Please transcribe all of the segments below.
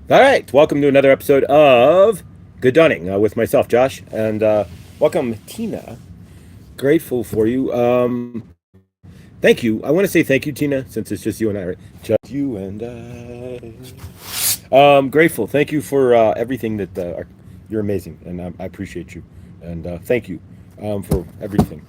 All right, welcome to another episode of Good Dunning with myself, Josh, and welcome, Tina. Grateful for you. Thank you. I want to say thank you, Tina, since it's just you and I, right? Just you and I. Grateful. Thank you for everything that you're amazing, and I appreciate you, and thank you for everything.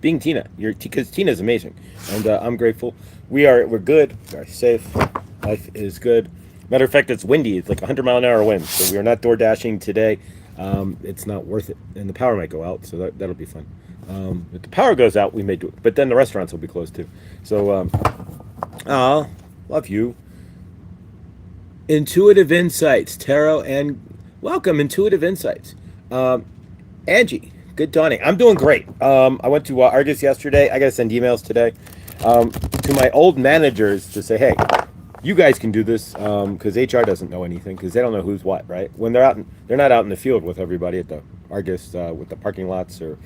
Being Tina, because Tina's amazing, and I'm grateful. We're good. We're safe. Life is good. Matter of fact, it's windy. It's like 100-mile-an-hour winds, so we are not door dashing today. It's not worth it, and the power might go out, so that'll be fun. If the power goes out, we may do it, but then the restaurants will be closed too. So, love you. Intuitive Insights, Tarot, and welcome, Intuitive Insights. Angie, good dawning. I'm doing great. I went to Argus yesterday. I got to send emails today to my old managers to say, hey, you guys can do this because HR doesn't know anything because they don't know who's what, right? When they're not out in the field with everybody at the Argus with the parking lots or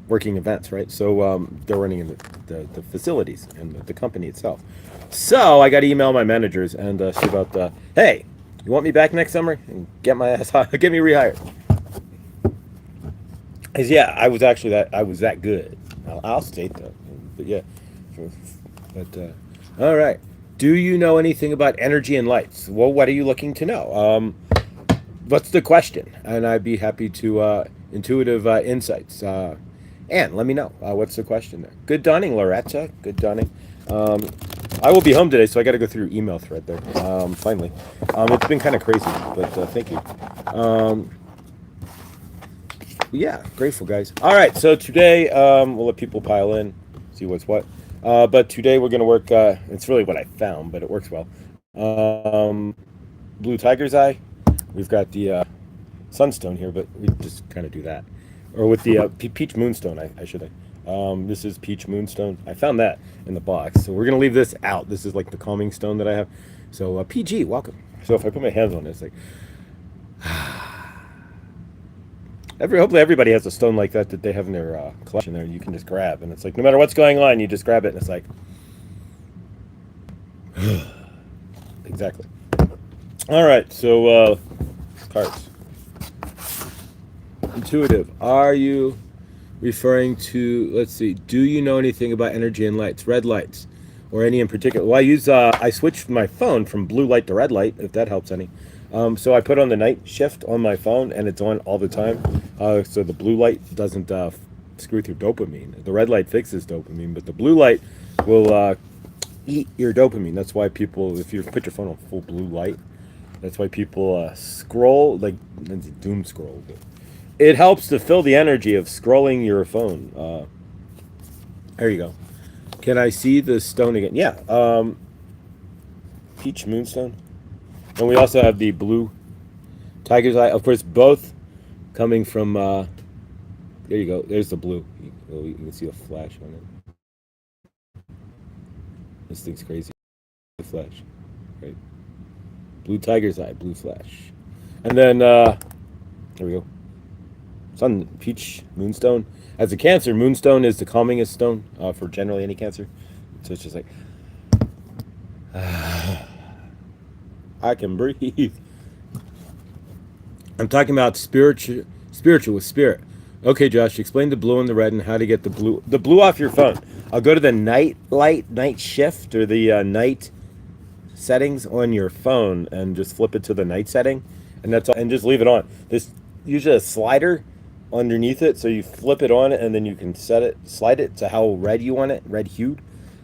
working events, right? So they're running in the facilities and the company itself. So I got to email my managers and see about hey, you want me back next summer and get my ass get me rehired? Cause yeah, I was that good. I'll state that, but yeah, but all right. Do you know anything about energy and lights? Well, what are you looking to know? What's the question? And I'd be happy to intuitive insights. And let me know what's the question there. Good dawning, Loretta. Good dawning. I will be home today, so I got to go through your email thread there. Finally, it's been kind of crazy, but thank you. Yeah, grateful guys. All right, so today we'll let people pile in, see what's what. But today we're gonna work. It's really what I found, but it works well. Blue Tiger's Eye. We've got the Sunstone here, but we just kind of do that, or with the Peach Moonstone. I should. This is Peach Moonstone. I found that in the box, so we're gonna leave this out. This is like the calming stone that I have. So PG, welcome. So if I put my hands on it, it's like. Hopefully everybody has a stone like that they have in their collection there. You can just grab, and it's like no matter what's going on, you just grab it, and it's like exactly. All right, so cards. Intuitive. Are you referring to? Let's see. Do you know anything about energy and lights? Red lights, or any in particular? Well, I switched my phone from blue light to red light. If that helps any. So I put on the night shift on my phone, and it's on all the time. So the blue light doesn't screw with your dopamine. The red light fixes dopamine, but the blue light will eat your dopamine. That's why people, if you put your phone on full blue light, that's why people scroll, like doom scroll. It helps to fill the energy of scrolling your phone. There you go. Can I see the stone again? Yeah. Peach Moonstone. And we also have the blue Tiger's Eye. Of course, both coming from, there you go. There's the blue. You can see a flash on it. This thing's crazy. The flash. Right. Blue Tiger's Eye, blue flash. And then, there we go. Sun, Peach, Moonstone. As a Cancer, Moonstone is the calmingest stone for generally any Cancer. So it's just like, I can breathe. I'm talking about spiritual with spirit. Okay, Josh, explain the blue and the red and how to get the blue off your phone. I'll go to the night shift, or the night settings on your phone, and just flip it to the night setting, and that's all. And just leave it on. There's usually a slider underneath it, so you flip it on, and then you can slide it to how red you want it, red hued,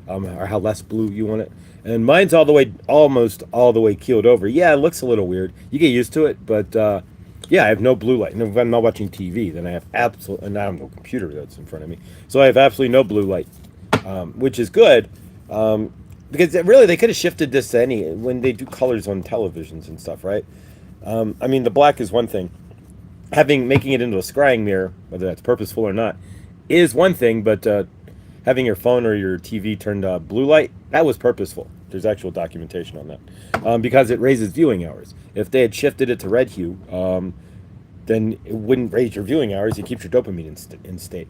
or how less blue you want it. And mine's almost all the way keeled over. Yeah, it looks a little weird. You get used to it, but yeah, I have no blue light. And if I'm not watching TV, then I have and I have no computer that's in front of me. So I have absolutely no blue light, which is good, because really they could have shifted this to when they do colors on televisions and stuff, right? I mean, the black is one thing. Making it into a scrying mirror, whether that's purposeful or not, is one thing, but having your phone or your TV turned blue light, that was purposeful. There's actual documentation on that, because it raises viewing hours. If they had shifted it to red hue, then it wouldn't raise your viewing hours. It keeps your dopamine in state.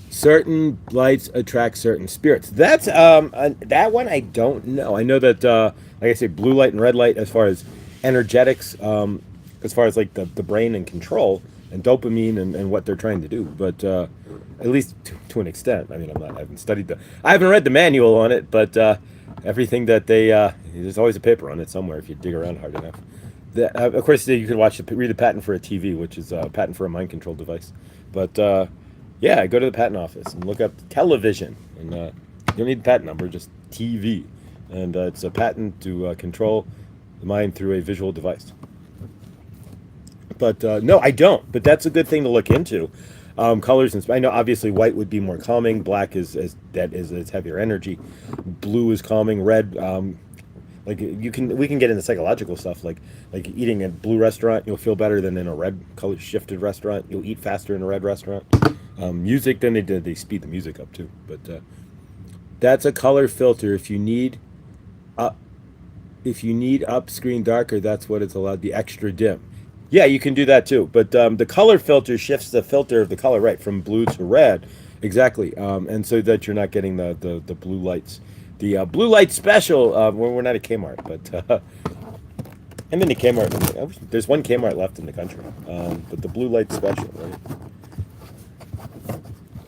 Certain lights attract certain spirits. That's that one I don't know. I know that like I say, blue light and red light as far as energetics, as far as like the brain and control and dopamine and what they're trying to do. But at least to an extent. I mean, I haven't studied I haven't read the manual on it, but everything that they, there's always a paper on it somewhere if you dig around hard enough. Of course, you could read the patent for a TV, which is a patent for a mind control device. But yeah, go to the patent office and look up television, and you don't need the patent number, just TV, and it's a patent to control the mind through a visual device. But no, I don't. But that's a good thing to look into. Colors and I know obviously white would be more calming. Black is it's heavier energy. Blue is calming. Red, like we can get into psychological stuff like eating at a blue restaurant, you'll feel better than in a red color shifted restaurant. You'll eat faster in a red restaurant. Music, then they speed the music up too. But that's a color filter. If you need up screen darker, that's what it's allowed. The extra dim. Yeah, you can do that too. But the color filter shifts the filter of the color right from blue to red. Exactly. And so that you're not getting the blue lights. The blue light special, we're not at Kmart, but I'm in the Kmart. There's one Kmart left in the country. But the blue light special, right?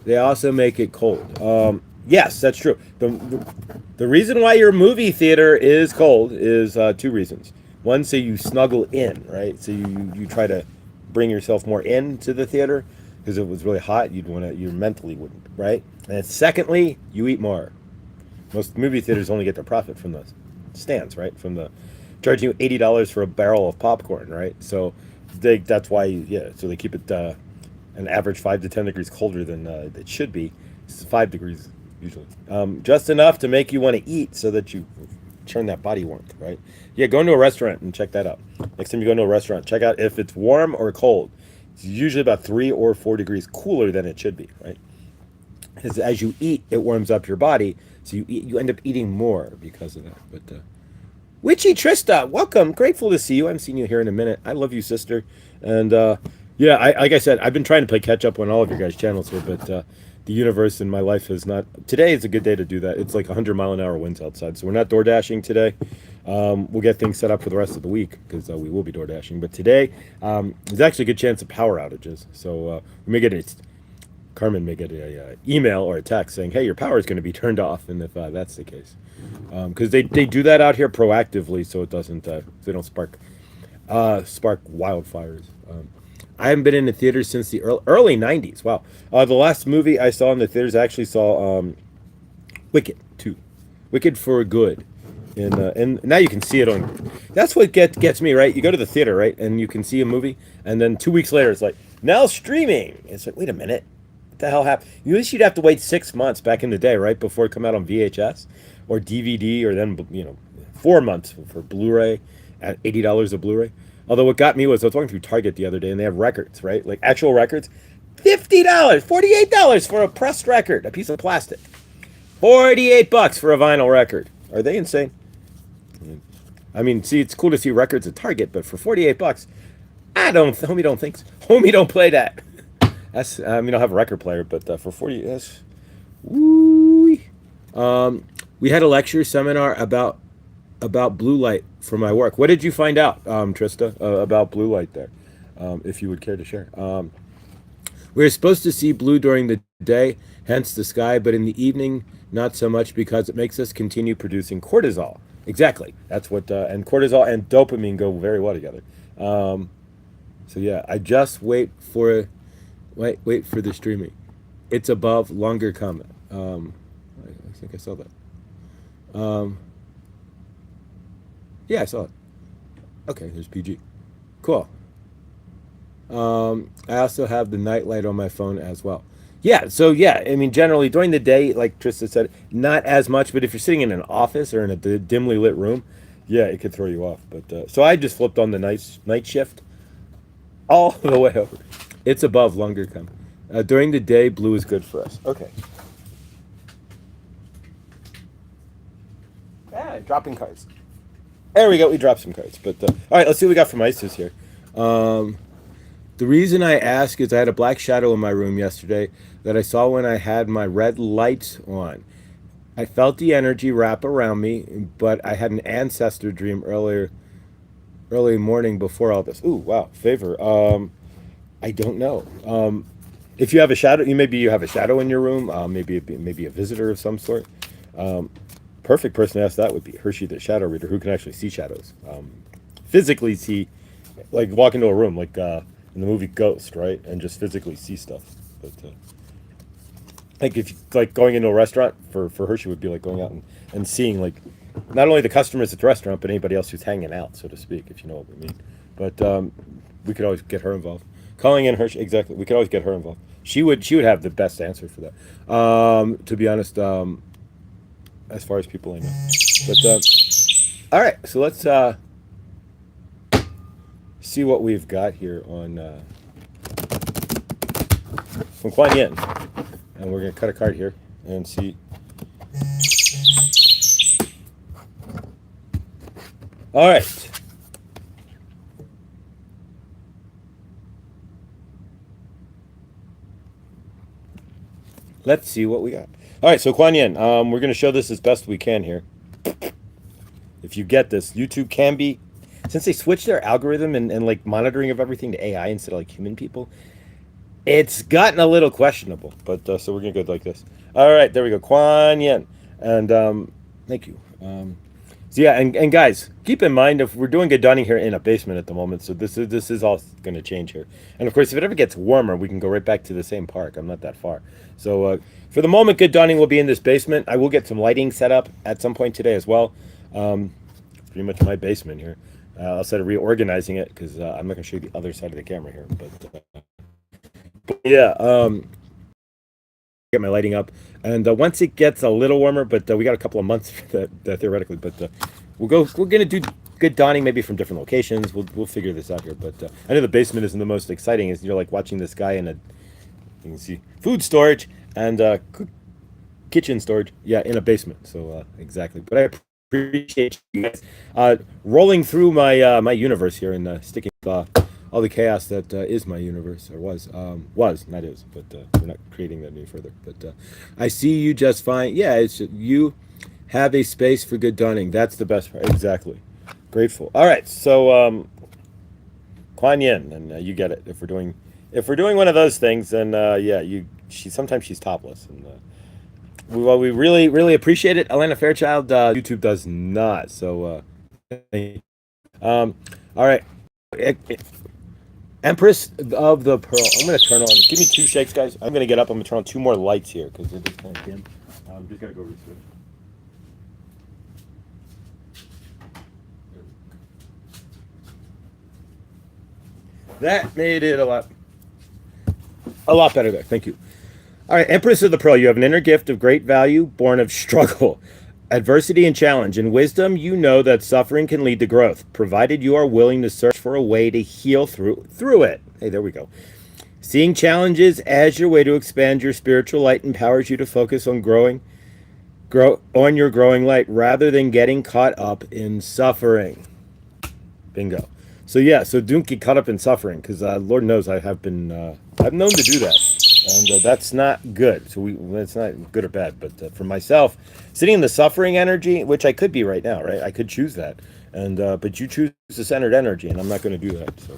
They also make it cold. Yes, that's true. The reason why your movie theater is cold is two reasons. One, so you snuggle in, right? So you try to bring yourself more into the theater because if it was really hot, you mentally wouldn't, right? And secondly, you eat more. Most movie theaters only get their profit from the stands, right? From the charging you $80 for a barrel of popcorn, right? So that's why, so they keep it an average 5 to 10 degrees colder than it should be. It's 5 degrees usually. Just enough to make you want to eat so that you turn that body warmth, right? Yeah, go into a restaurant and check that out. Next time you go into a restaurant, check out if it's warm or cold. It's usually about 3 or 4 degrees cooler than it should be, right? Because as you eat, it warms up your body, so you end up eating more because of that. But Witchy Trista, welcome. Grateful to see you. I haven't seen you here in a minute. I love you, sister. And yeah, like I said, I've been trying to play catch up on all of your guys' channels here, but the universe in my life has not. Today is a good day to do that. It's like 100-mile-an-hour winds outside, so we're not door dashing today. We'll get things set up for the rest of the week because we will be door dashing. But today, there's actually a good chance of power outages. So we may get Carmen may get a email or a text saying, "Hey, your power is going to be turned off," and if that's the case, because they do that out here proactively, so it doesn't they don't spark wildfires. I haven't been in the theaters since the early 90s. Wow. The last movie I saw in the theaters, I actually saw Wicked 2. Wicked for Good. And now you can see it on... That's what gets me, right? You go to the theater, right? And you can see a movie. And then 2 weeks later, it's like, now streaming. It's like, wait a minute. What the hell happened? You wish you'd have to wait 6 months back in the day, right? Before it come out on VHS or DVD or then, 4 months for Blu-ray at $80 a Blu-ray. Although what got me was I was walking through Target the other day and they have records, right? Like actual records. $50, $48 for a pressed record, a piece of plastic. $48 for a vinyl record. Are they insane? I mean, see, it's cool to see records at Target, but for $48, homie don't think so. Homie don't play that. That's, I don't have a record player, but for 40, that's, woo. We had a lecture seminar about blue light for my work. What did you find out, Trista, about blue light there? If you would care to share. We're supposed to see blue during the day, hence the sky, but in the evening, not so much because it makes us continue producing cortisol. Exactly. That's what, and cortisol and dopamine go very well together. So yeah, I just wait for the streaming. It's above, longer comment. I think I saw that. Yeah, I saw it. Okay, there's PG. Cool. I also have the night light on my phone as well. Yeah, so yeah, I mean, generally during the day, like Trista said, not as much, but if you're sitting in an office or in a dimly lit room, yeah, it could throw you off. But so I just flipped on the night shift all the way over. It's above, longer come. During the day, blue is good for us. Okay. Yeah, dropping cards. There we go. We dropped some cards. But all right, let's see what we got from ISIS here. The reason I ask is I had a black shadow in my room yesterday that I saw when I had my red lights on. I felt the energy wrap around me, but I had an ancestor dream early morning before all this. Ooh, wow, favor. I don't know. If you have a shadow, you have a shadow in your room. Maybe a visitor of some sort. Um, Perfect person to ask that would be Hershey, the shadow reader, who can actually see shadows, physically see, like walk into a room, like in the movie Ghost, right, and just physically see stuff. But like if you, like going into a restaurant for Hershey would be like going out and seeing like not only the customers at the restaurant but anybody else who's hanging out, so to speak, if you know what we mean. But we could always get her involved. Calling in Hershey, exactly. We could always get her involved. She would have the best answer for that. To be honest, as far as people I know. But all right, so let's see what we've got here on from Kuan Yin, and we're gonna cut a card here and see. All right. Let's see what we got. All right, so Kuan Yin, we're going to show this as best we can here. If you get this, YouTube can be, since they switched their algorithm and like monitoring of everything to AI instead of like human people, it's gotten a little questionable. But so we're going to go like this. All right, there we go. Kuan Yin. And thank you. So yeah, and guys, keep in mind if we're doing good dining here in a basement at the moment, so this is all going to change here. And of course, if it ever gets warmer, we can go right back to the same park. I'm not that far. So for the moment, good dining will be in this basement. I will get some lighting set up at some point today as well. It's pretty much my basement here. I'll start reorganizing it because I'm not going to show you the other side of the camera here. But yeah, get my lighting up, and once it gets a little warmer, but we got a couple of months for that theoretically, but we're gonna do good donning maybe from different locations. We'll figure this out here, but I know the basement isn't the most exciting. Is you're like watching this guy in a, you can see food storage and kitchen storage, yeah, in a basement. So exactly, but I appreciate you guys rolling through my universe here and sticking all the chaos that is my universe, or was, not is, but we're not creating that any further. But I see you just fine. Yeah, it's you have a space for good donning. That's the best part. Exactly. Grateful. All right, so Kuan Yin, and you get it. If we're doing one of those things, then yeah, sometimes she's topless, and we really appreciate it. Elena Fairchild, YouTube does not. So all right. Empress of the Pearl. I'm going to turn on. Give me 2 shakes, guys. I'm going to get up. I'm going to turn on 2 more lights here because it is kind of dim. I'm just going to go research. That made it a lot better there. Thank you. All right, Empress of the Pearl. You have an inner gift of great value, born of struggle, adversity, and challenge. In wisdom, you know that suffering can lead to growth, provided you are willing to search for a way to heal through it. Hey, there we go. Seeing challenges as your way to expand your spiritual light empowers you to focus on on your growing light rather than getting caught up in suffering. Bingo. So yeah, so don't get caught up in suffering, because Lord knows I have been, I'm known to do that, and that's not good. So it's not good or bad, but for myself, sitting in the suffering energy, which I could be right now, right? I could choose that, and but you choose the centered energy, and I'm not going to do that. So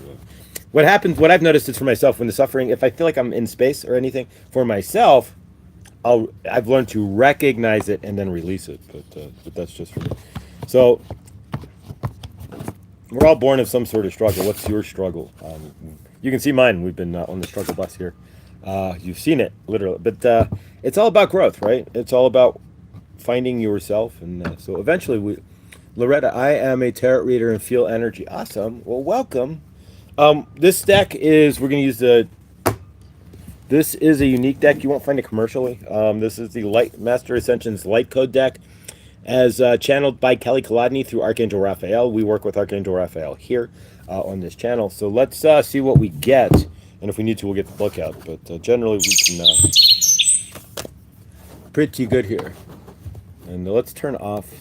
what happens? What I've noticed is for myself, when the suffering, if I feel like I'm in space or anything, for myself, I've learned to recognize it and then release it, but that's just for me. So. We're all born of some sort of struggle. What's your struggle? You can see mine. We've been on the struggle bus here. You've seen it, literally. But it's all about growth, right? It's all about finding yourself. And so eventually, Loretta, I am a tarot reader and feel energy. Awesome. Well, welcome. This deck is, we're going to use this is a unique deck. You won't find it commercially. This is the Master Ascension's Light Code deck, as channeled by Kelly Kolodny through Archangel Raphael. We work with Archangel Raphael here on this channel. So let's see what we get. And if we need to, we'll get the book out. But generally, we can pretty good here. And let's turn off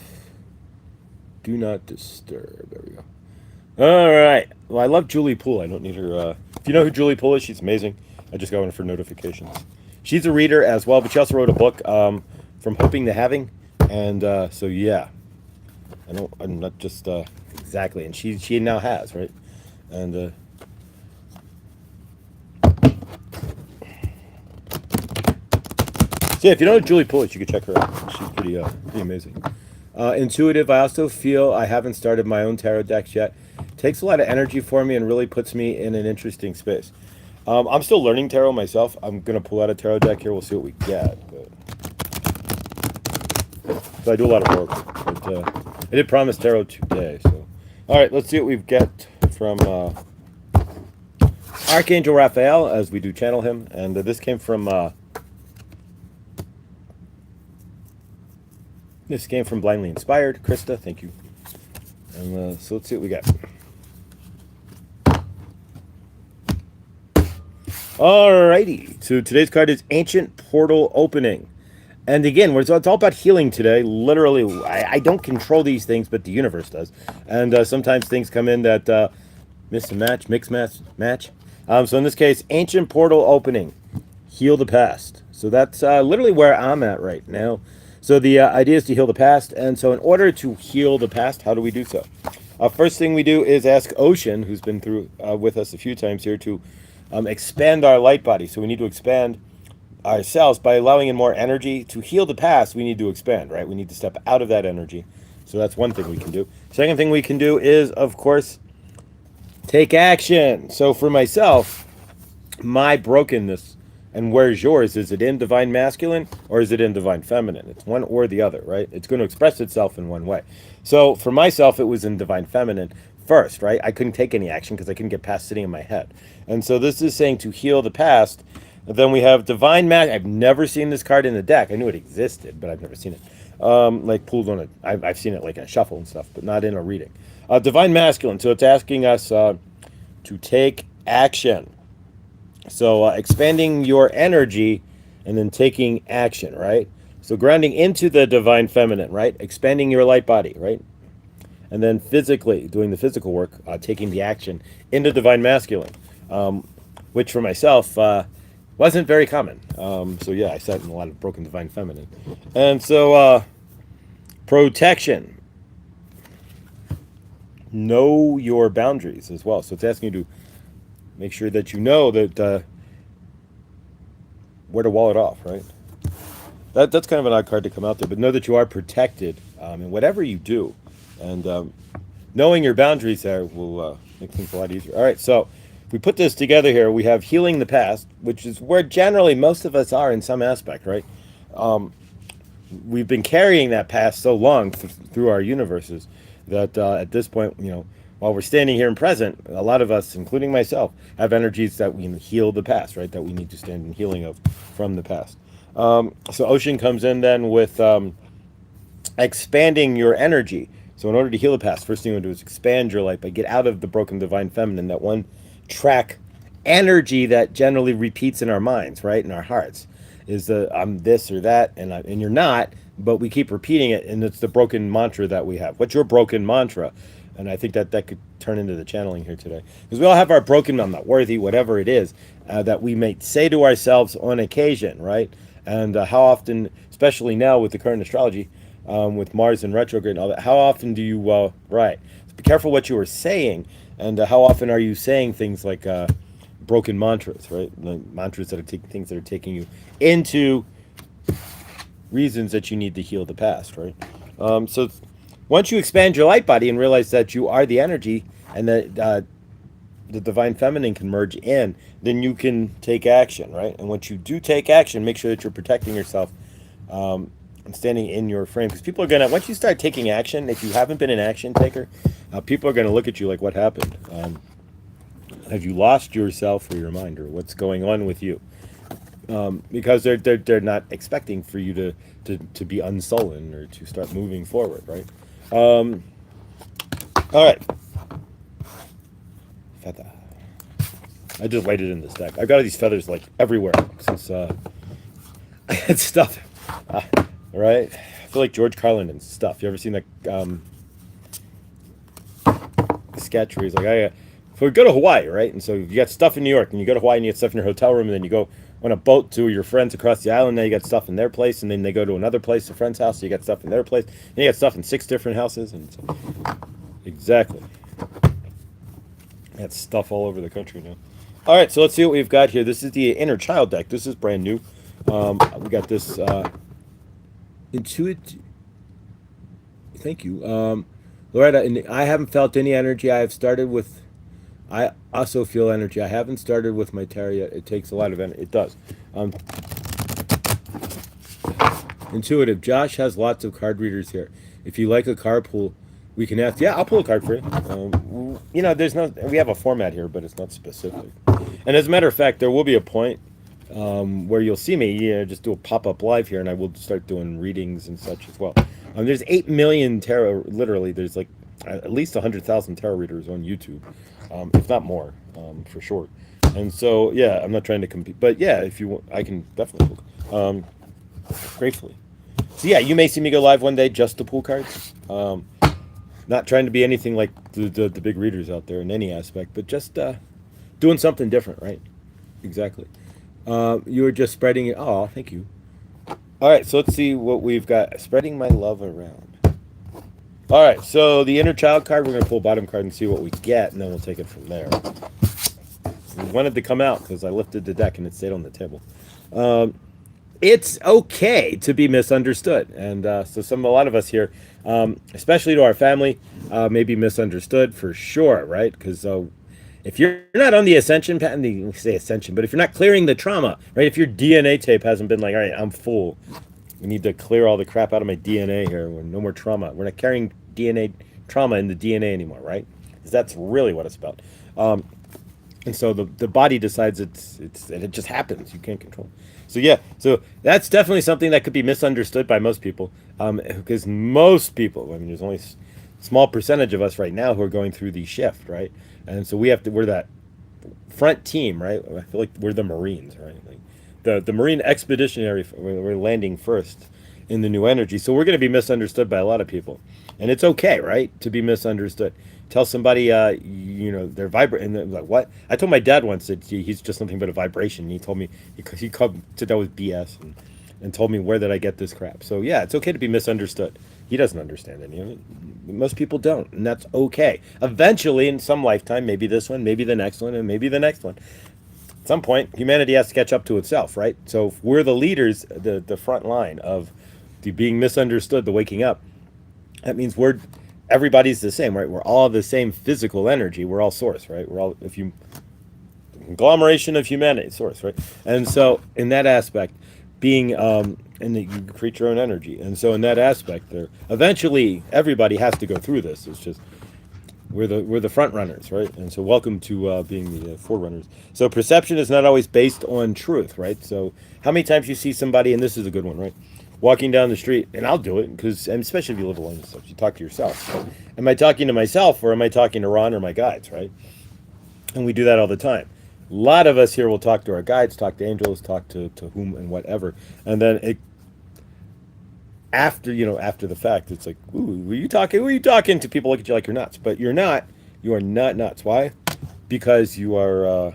Do Not Disturb. There we go. All right. Well, I love Julie Poole. I don't need her. If you know who Julie Poole is, she's amazing. I just got one for notifications. She's a reader as well, but she also wrote a book, From Hoping to Having. And so yeah, I'm not just exactly, and she now has, right, and so yeah, if you don't know Julie Pulich, you can check her out. She's pretty amazing. Intuitive. I also feel I haven't started my own tarot decks yet. Takes a lot of energy for me and really puts me in an interesting space. I'm still learning tarot myself. I'm gonna pull out a tarot deck here. We'll see what we get. So I do a lot of work. But, I did promise tarot today. So, all right, let's see what we get from Archangel Raphael as we do channel him. And this came from Blindly Inspired. Krista, thank you. And so let's see what we got. Alrighty. So today's card is Ancient Portal Opening. And again, it's all about healing today. Literally, I don't control these things, but the universe does. And sometimes things come in that mix match. So in this case, Ancient Portal Opening. Heal the past. So that's literally where I'm at right now. So the idea is to heal the past. And so in order to heal the past, how do we do so? First thing we do is ask Ocean, who's been through with us a few times here, to expand our light body. So we need to expand ourselves by allowing in more energy. To heal the past, we need to expand, right? We need to step out of that energy. So that's one thing we can do. Second thing we can do is, of course, take action. So for myself, my brokenness, and where's yours? Is it in Divine Masculine or is it in Divine Feminine? It's one or the other, right? It's going to express itself in one way. So for myself, it was in Divine Feminine first, right? I couldn't take any action because I couldn't get past sitting in my head. And so this is saying to heal the past. Then we have Divine Masculine. I've never seen this card in the deck. I knew it existed, but I've never seen it. Like pulled on it. I've seen it like in a shuffle and stuff, but not in a reading. Divine Masculine. So it's asking us to take action. So expanding your energy and then taking action, right? So grounding into the Divine Feminine, right? Expanding your light body, right? And then physically doing the physical work, taking the action into Divine Masculine, which for myself wasn't very common. So yeah, I sat in a lot of broken Divine Feminine. And so protection. Know your boundaries as well. So it's asking you to make sure that you know that where to wall it off, right? That's kind of an odd card to come out there, but know that you are protected in whatever you do. And knowing your boundaries there will make things a lot easier. All right, so if we put this together here, we have healing the past, which is where generally most of us are in some aspect, right? We've been carrying that past so long through our universes that at this point, while we're standing here in present, a lot of us, including myself, have energies that we heal the past, right? That we need to stand in healing of from the past. So Ocean comes in then with expanding your energy. So in order to heal the past, first thing you want to do is expand your light, but get out of the broken Divine Feminine, that one track energy that generally repeats in our minds, right? In our hearts is the I'm this or that, and you're not, but we keep repeating it, and it's the broken mantra that we have. What's your broken mantra? And I think that could turn into the channeling here today. Because we all have our broken, I'm not worthy, whatever it is, that we may say to ourselves on occasion, right? And how often, especially now with the current astrology, with Mars in retrograde and all that, how often do you, right? So be careful what you are saying, and how often are you saying things like broken mantras, right? Like mantras that are things that are taking you into reasons that you need to heal the past, right? So once you expand your light body and realize that you are the energy and that the Divine Feminine can merge in, then you can take action, right? And once you do take action, make sure that you're protecting yourself and standing in your frame. Because people are going to, once you start taking action, if you haven't been an action taker, people are going to look at you like, what happened? Have you lost yourself or your mind, or what's going on with you? Because they're not expecting for you to be unsullen or to start moving forward, right? All right. Feather. I just waited in this deck. I've got these feathers like everywhere since I had stuff. Right? I feel like George Carlin and stuff. You ever seen that sketch where he's like, so we go to Hawaii, right? And so you got stuff in New York, and you go to Hawaii and you get stuff in your hotel room, and then you go on a boat to your friends across the island. Now you got stuff in their place, and then they go to another place, a friend's house. So you got stuff in their place, and you got stuff in 6 different houses, and so, exactly. That's stuff all over the country now. All right, so let's see what we've got here. This is the inner child deck. This is brand new. We got this intuitive. Thank you, Loretta. And I haven't felt any energy. I have started with. I also feel energy. I haven't started with my tarot yet. It takes a lot of energy. It does. Intuitive. Josh has lots of card readers here. If you like a card pull, we can ask. Yeah, I'll pull a card for you. You know, there's no. We have a format here, but it's not specific. And as a matter of fact, there will be a point where you'll see me. Just do a pop-up live here, and I will start doing readings and such as well. There's 8 million tarot. Literally, there's like at least 100,000 tarot readers on YouTube, if not more, for sure. And so, yeah, I'm not trying to compete, but yeah, if you want, I can definitely pull. Gratefully. So yeah, you may see me go live one day just to pull cards. Not trying to be anything like the big readers out there in any aspect, but just doing something different, right? Exactly. You were just spreading it. Oh, thank you. All right, so let's see what we've got. Spreading my love around. All right, so the inner child card, we're going to pull bottom card and see what we get, and then we'll take it from there. We wanted to come out because I lifted the deck and it stayed on the table. It's okay to be misunderstood. And so a lot of us here, especially to our family, may be misunderstood for sure, right? Because if you're not on the ascension path, we say ascension, but if you're not clearing the trauma, right? If your DNA tape hasn't been like, all right, I'm full. We need to clear all the crap out of my DNA here. No more trauma. We're not carrying DNA trauma in the DNA anymore, right? Because that's really what it's about. And so the body decides it just happens. You can't control it. So yeah, so that's definitely something that could be misunderstood by most people. Because most people, I mean, there's only a small percentage of us right now who are going through the shift, right? And so we're that front team, right? I feel like we're the Marines, right? Like the Marine Expeditionary, we're landing first in the new energy. So we're going to be misunderstood by a lot of people. And it's okay, right? To be misunderstood. Tell somebody, they're vibrating. And they're like, what? I told my dad once that he's just nothing but a vibration. And he told me, he said that was BS and told me, where did I get this crap? So yeah, it's okay to be misunderstood. He doesn't understand any of it. Most people don't, and that's okay. Eventually, in some lifetime, maybe this one, maybe the next one, and maybe the next one. At some point, humanity has to catch up to itself, right? So if we're the leaders, the front line of the being misunderstood, the waking up, that means everybody's the same, right? We're all the same physical energy. We're all source, right? We're all conglomeration of humanity, source, right? And so in that aspect, being and you create your own energy. And so in that aspect, eventually everybody has to go through this. It's just we're the front runners, right? And so welcome to being the forerunners. So perception is not always based on truth, right? So how many times you see somebody, and this is a good one, right? Walking down the street, and I'll do it, and especially if you live alone and stuff, you talk to yourself. Right? Am I talking to myself, or am I talking to Ron or my guides, right? And we do that all the time. A lot of us here will talk to our guides, talk to angels, talk to whom and whatever. And then after the fact, it's like, ooh, were you talking to people look at you like you're nuts? But you're not. You are not nuts. Why? Because you are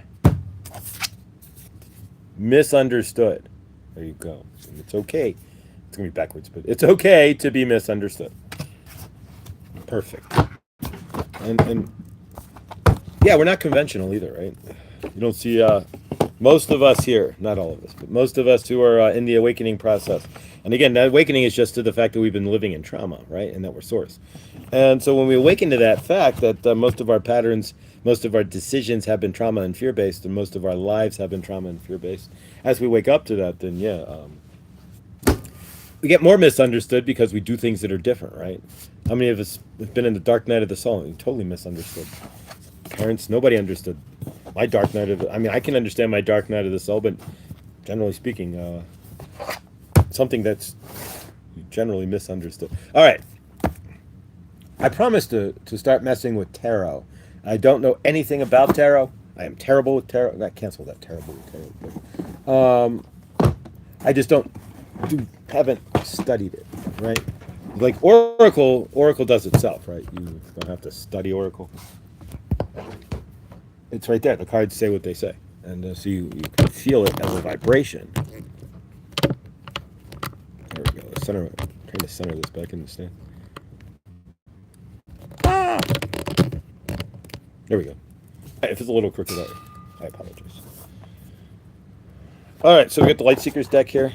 misunderstood. There you go. And it's okay. It's going to be backwards, but it's okay to be misunderstood. Perfect. And yeah, we're not conventional either, right? You don't see most of us here, not all of us, but most of us who are in the awakening process. And again, that awakening is just to the fact that we've been living in trauma, right? And that we're source. And so when we awaken to that fact that most of our patterns, most of our decisions have been trauma and fear-based, and most of our lives have been trauma and fear-based, as we wake up to that, then we get more misunderstood because we do things that are different, right? How many of us have been in the dark night of the soul and totally misunderstood? Parents, nobody understood my dark night of I can understand my dark night of the soul, but generally speaking, something that's generally misunderstood. All right. I promised to start messing with tarot. I don't know anything about tarot. I am terrible with tarot. I cancel that terrible with tarot. I just haven't studied it, right? Like Oracle does itself, right? You don't have to study Oracle. It's right there. The cards say what they say. And so you can feel it as a vibration. There we go. Center. I'm trying to center this back in the stand. Ah! There we go. If it's a little crooked, I apologize. All right, so we got the Light Seekers deck here.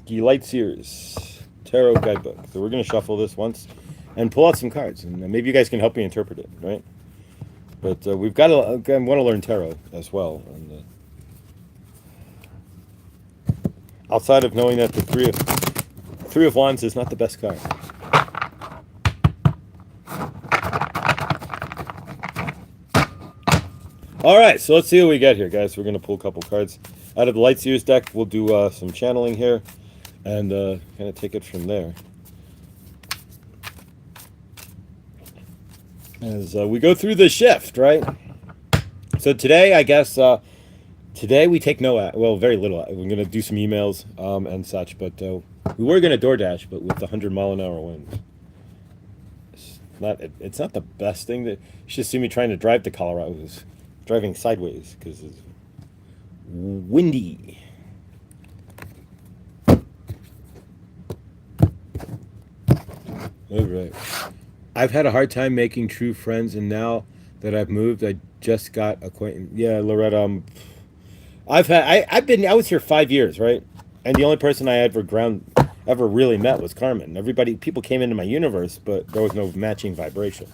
The Light Seers Tarot Guidebook. So we're going to shuffle this once and pull out some cards, and maybe you guys can help me interpret it, right? But we've got to. I want to learn tarot as well. And outside of knowing that the Three of Wands is not the best card. All right, so let's see what we get here, guys. We're going to pull a couple cards out of the Light Seers deck. We'll do some channeling here and kind of take it from there. As we go through the shift, right? So today, I guess, today we take very little. We're going to do some emails and such, but we were going to DoorDash, but with the 100-mile-an-hour winds. It's not the best thing. You should see me trying to drive to Colorado. It was driving sideways because it's windy. All right. I've had a hard time making true friends, and now that I've moved, I just got acquaintances. Yeah, Loretta. I was here 5 years, right? And the only person I ever really met was Carmen. People came into my universe, but there was no matching vibration.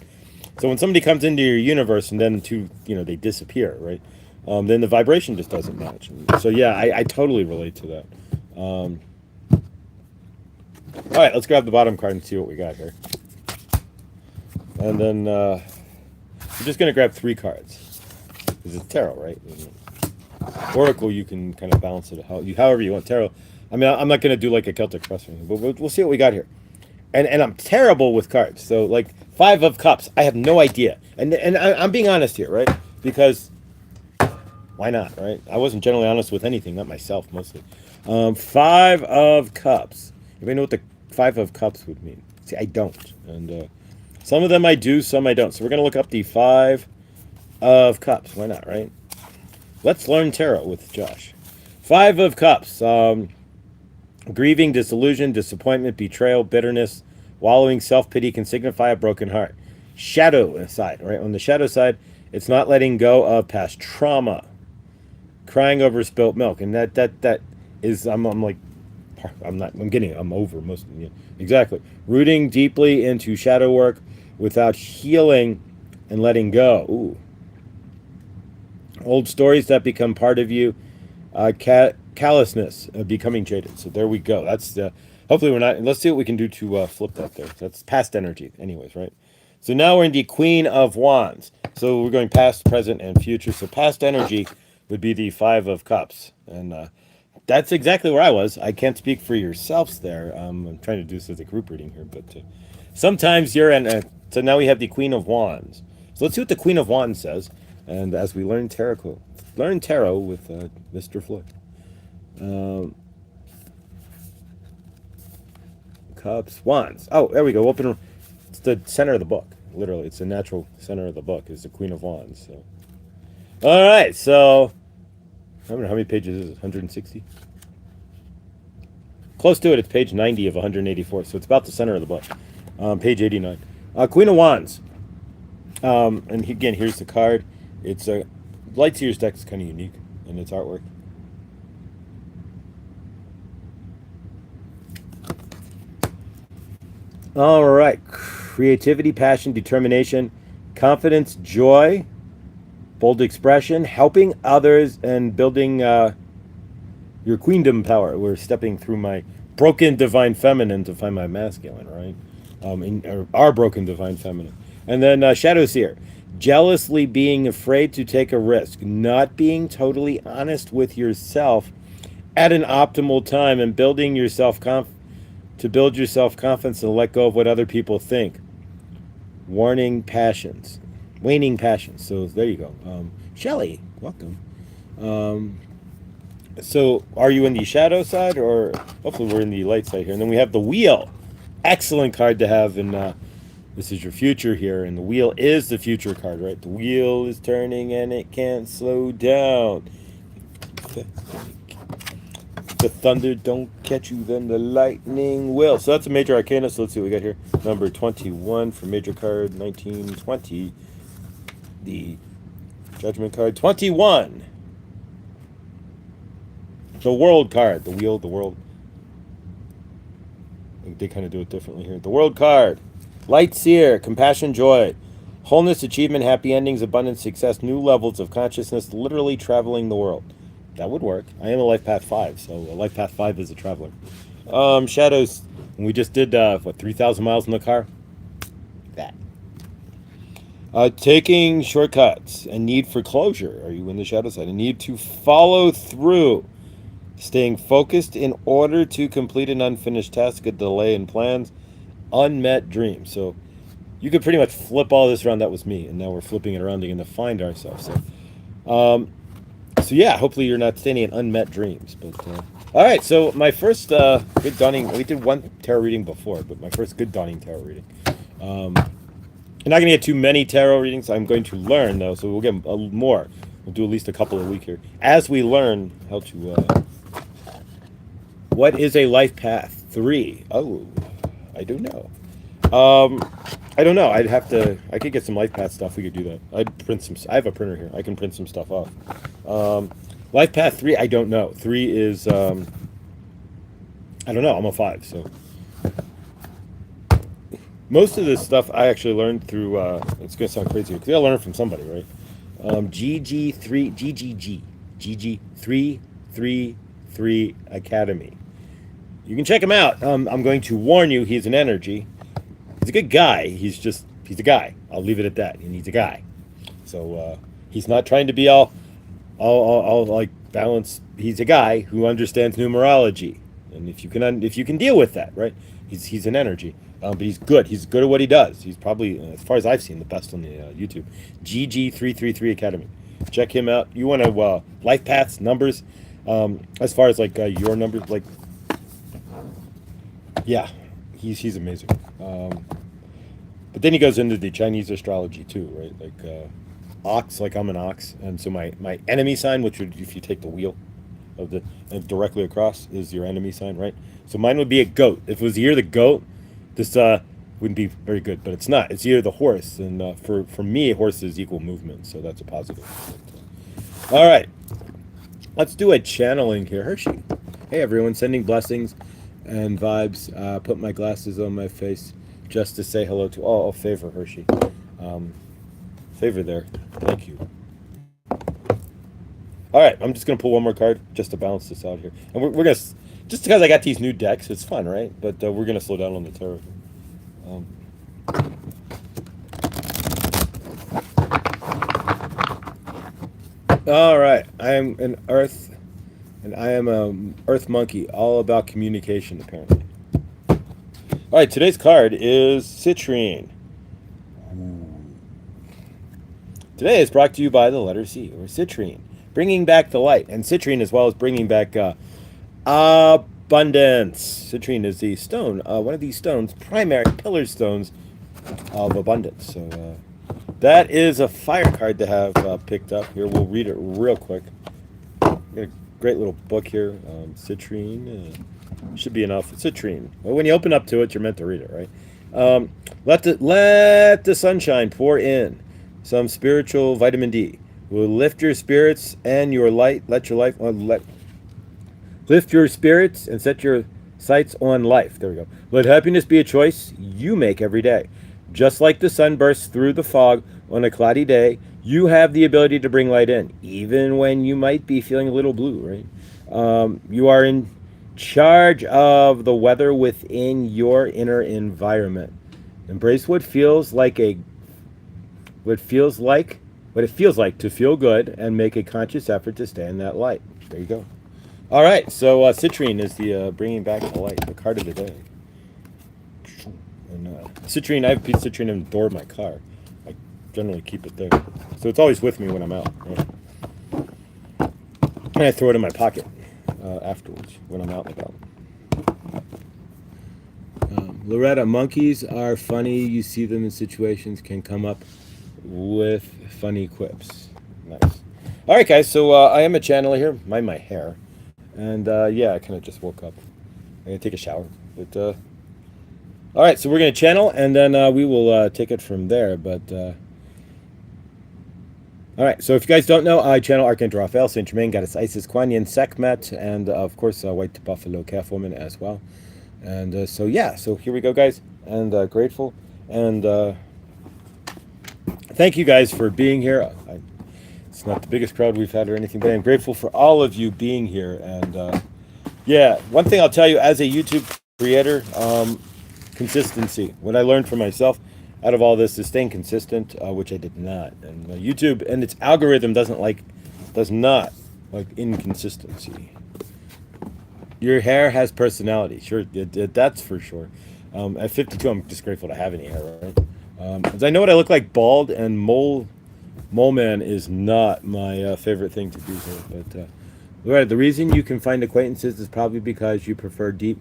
So when somebody comes into your universe and then they disappear, right? Then the vibration just doesn't match. So yeah, I totally relate to that. All right, let's grab the bottom card and see what we got here. And then I'm just going to grab 3 cards. Because it's tarot, right? Oracle, you can kind of balance it however you want. Tarot, I mean, I'm not going to do like a Celtic Cross or anything, but we'll see what we got here. And I'm terrible with cards. So like 5 of Cups, I have no idea. And I'm being honest here, right? Because why not, right? I wasn't generally honest with anything, not myself mostly. 5 of Cups. Anybody know what the 5 of Cups would mean? See, I don't. And some of them I do, some I don't. So we're going to look up the 5 of Cups. Why not, right? Let's learn tarot with Josh. 5 of Cups. Grieving, disillusion, disappointment, betrayal, bitterness, wallowing, self-pity can signify a broken heart. Shadow side, right? On the shadow side, it's not letting go of past trauma. Crying over spilt milk. And that is, I'm over most of it. Exactly. Rooting deeply into shadow work without healing and letting go. Ooh. Old stories that become part of you. Callousness, becoming jaded. So there we go. That's hopefully we're not. Let's see what we can do to flip that there. That's past energy, anyways, right? So now we're in the Queen of Wands. So we're going past, present, and future. So past energy would be the 5 of Cups, and that's exactly where I was. I can't speak for yourselves there. I'm trying to do this as a group reading here, but sometimes you're in. So now we have the Queen of Wands. So let's see what the Queen of Wands says, and as we learn tarot with Mr. Floyd. Cups, Wands. Oh, there we go. Open. It's the center of the book. Literally, it's the natural center of the book. Is the Queen of Wands. So, all right. So, I don't know how many pages is it. 160. Close to it. It's page 90 of 184. So it's about the center of the book. Page 89. Queen of Wands. And again, here's the card. It's a Light Seers deck is kind of unique in its artwork. All right. Creativity, passion, determination, confidence, joy, bold expression, helping others, and building your queendom power. We're stepping through my broken divine feminine to find my masculine, right? Our broken divine feminine. And then Shadow Seer. Jealously being afraid to take a risk, not being totally honest with yourself at an optimal time, and building your to build your self-confidence and let go of what other people think. Waning passions. So there you go. Shelley, welcome. So are you in the shadow side, or hopefully we're in the light side here? And then we have the Wheel. Excellent card to have in This is your future here, and the wheel is the future card, right? The wheel is turning and it can't slow down. The thunder don't catch you, then the lightning will. So that's a major arcana. So let's see what we got here. Number 21 for major card 1920. The judgment card 21. The world card. The wheel, the world. They kind of do it differently here. The world card. Light seer, compassion, joy, wholeness, achievement, happy endings, abundance, success, new levels of consciousness, literally traveling the world. That would work. I am a life path 5, so a life path 5 is a traveler. Shadows. We just did 3,000 miles in the car. That. Taking shortcuts. A need for closure. Are you in the shadow side? A need to follow through. Staying focused in order to complete an unfinished task. A delay in plans. Unmet dreams. So you could pretty much flip all this around. That was me, and now we're flipping it around again to find ourselves. So yeah, hopefully you're not standing in unmet dreams. But all right, so my first good dawning. We did one tarot reading before, but my first good dawning tarot reading. I'm not going to get too many tarot readings. I'm going to learn though, so we'll get more. We'll do at least a couple a week here as we learn how to. What is a life path 3? Oh, I don't know. I don't know. I could get some life path stuff. We could do that. I'd print some. I have a printer here. I can print some stuff off. Life path 3. I don't know. 3 is. I don't know. I'm a 5. So most of this stuff I actually learned through. It's gonna sound crazy because I learned it from somebody, right? GG333 Academy. You can check him out. I'm going to warn you. He's an energy. He's a good guy. He's a guy. I'll leave it at that. And he's a guy. So he's not trying to be all like balanced. He's a guy who understands numerology, and if you can deal with that, right? He's an energy, but he's good. He's good at what he does. He's probably, as far as I've seen, the best on the YouTube. GG333 Academy. Check him out. You want to life paths, numbers, as far as like your numbers, like yeah, he's amazing. But then he goes into the Chinese astrology too, right? Like ox, like I'm an ox, and so my enemy sign, which would, if you take the wheel of the and directly across, is your enemy sign, right? So mine would be a goat. If it was the year of the goat, this wouldn't be very good, but it's not. It's the year of the horse, and for me, horses equal movement, so that's a positive. All right, let's do a channeling here. Hershey. Hey everyone, sending blessings and vibes. Put my glasses on my face just to say hello to all. Oh, favor, Hershey. Favor there. Thank you. All right, I'm just going to pull one more card just to balance this out here. And we're going to, just because I got these new decks, it's fun, right? But we're going to slow down on the tarot. All right, I am an earth, and I am an earth monkey, all about communication, apparently. All right, today's card is citrine. Today is brought to you by the letter C, or citrine, bringing back the light, and citrine as well as bringing back abundance. Citrine is the stone, one of these stones, primary pillar stones of abundance. So that is a fire card to have picked up. Here, we'll read it real quick. Got a great little book here. Citrine should be enough. Citrine. Well, when you open up to it, you're meant to read it, right? Let the sunshine pour in. Some spiritual vitamin D will lift your spirits and your light. Lift your spirits and set your sights on life. There we go. Let happiness be a choice you make every day. Just like the sun bursts through the fog on a cloudy day, you have the ability to bring light in, even when you might be feeling a little blue, right? You are in charge of the weather within your inner environment. Embrace what it feels like to feel good and make a conscious effort to stay in that light. There you go. All right, so citrine is the bringing back the light, the card of the day. And citrine, I have a piece of citrine in the door of my car. I generally keep it there, so it's always with me when I'm out. Right? And I throw it in my pocket afterwards when I'm out and about. Loretta, monkeys are funny. You see them in situations, can come up with funny quips. Nice. All right, guys. So I am a channeler here. Mind my hair. And yeah, I kind of just woke up. I'm going to take a shower. But all right, so we're going to channel, and then we will take it from there. But all right, so if you guys don't know, I channel Archangel Raphael, Saint Germain, Goddess Isis, Kuan Yin, Sekhmet, and of course, White Buffalo Calf Woman as well. And so yeah, so here we go, guys, and grateful, and thank you guys for being here. It's not the biggest crowd we've had or anything, but I'm grateful for all of you being here. And yeah, one thing I'll tell you as a YouTube creator, consistency. What I learned for myself out of all this is staying consistent, which I did not. And YouTube and its algorithm does not like inconsistency. Your hair has personality, sure, that's for sure. At 52, I'm just grateful to have any hair, right? Because I know what I look like bald, and mole man is not my favorite thing to do here. But right, the reason you can find acquaintances is probably because you prefer deep,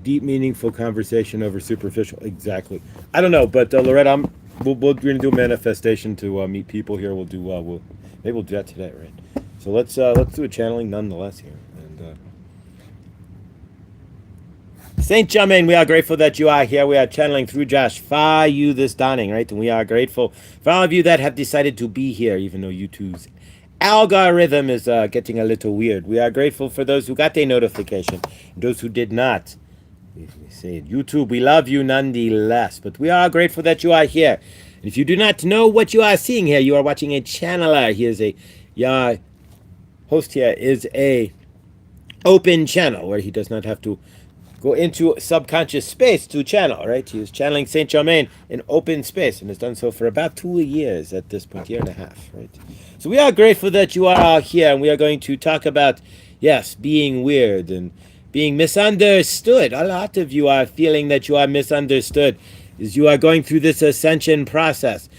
meaningful conversation over superficial. Exactly. I don't know, but Loretta, we're gonna do a manifestation to meet people here. Maybe we'll do that today, right? So let's do a channeling nonetheless here. And Saint Germain, we are grateful that you are here. We are channeling through Josh for you this dawning, right? And we are grateful for all of you that have decided to be here, even though YouTube's algorithm is getting a little weird. We are grateful for those who got their notification, and those who did not. We say, YouTube, we love you nonetheless, but we are grateful that you are here. And if you do not know what you are seeing here, you are watching a channeler. He is your host here is a open channel where he does not have to go into subconscious space to channel, right? He is channeling Saint Germain in open space and has done so for about 2 years at this point, year and a half, right? So we are grateful that you are here, and we are going to talk about, yes, being weird and being misunderstood. A lot of you are feeling that you are misunderstood as you are going through this ascension process.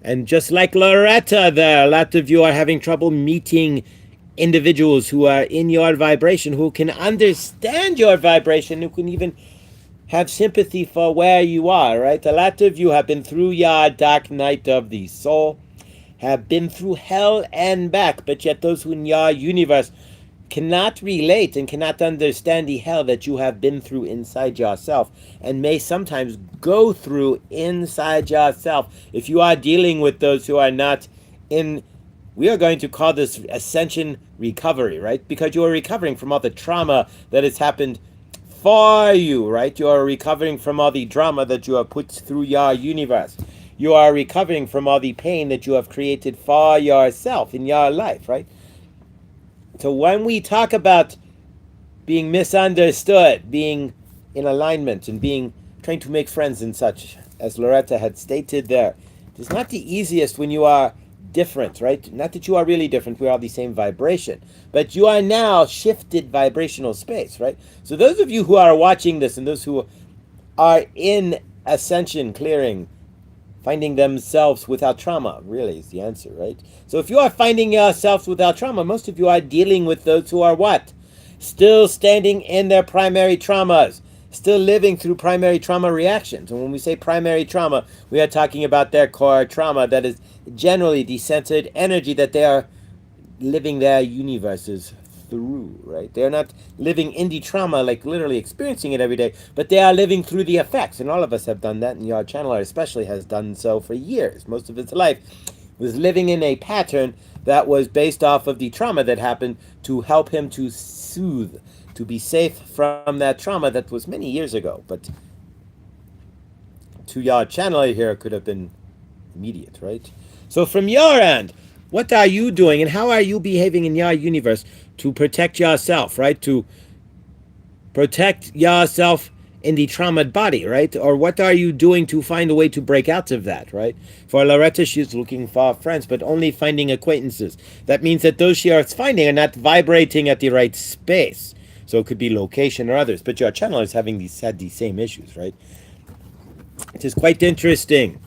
And just like Loretta there, a lot of you are having trouble meeting individuals who are in your vibration, who can understand your vibration, who can even have sympathy for where you are, right? A lot of you have been through your dark night of the soul, have been through hell and back, but yet those who in your universe cannot relate and cannot understand the hell that you have been through inside yourself, and may sometimes go through inside yourself. If you are dealing with those who are not in, we are going to call this ascension recovery, right? Because you are recovering from all the trauma that has happened for you, right? You are recovering from all the drama that you have put through your universe. You are recovering from all the pain that you have created for yourself in your life, right? So when we talk about being misunderstood, being in alignment, and trying to make friends and such, as Loretta had stated there, it's not the easiest when you are different, right? Not that you are really different, we are all the same vibration, but you are now shifted vibrational space, right? So those of you who are watching this, and those who are in ascension clearing, finding themselves without trauma, really is the answer, right? So if you are finding yourselves without trauma, most of you are dealing with those who are what? Still standing in their primary traumas, still living through primary trauma reactions. And when we say primary trauma, we are talking about their core trauma, that is generally the centered energy that they are living their universes through, right? They're not living in the trauma, like literally experiencing it every day, but they are living through the effects. And all of us have done that, and your channeler especially has done so for years. Most of its life was living in a pattern that was based off of the trauma that happened, to help him to soothe, to be safe from that trauma that was many years ago. But to your channeler here, could have been immediate, right? So from your end, what are you doing, and how are you behaving in your universe to protect yourself, right? To protect yourself in the traumatized body, right? Or what are you doing to find a way to break out of that, right? For Loretta, she's looking for friends, but only finding acquaintances. That means that those she is finding are not vibrating at the right space. So it could be location or others, but your channel is having had these same issues, right? It is quite interesting.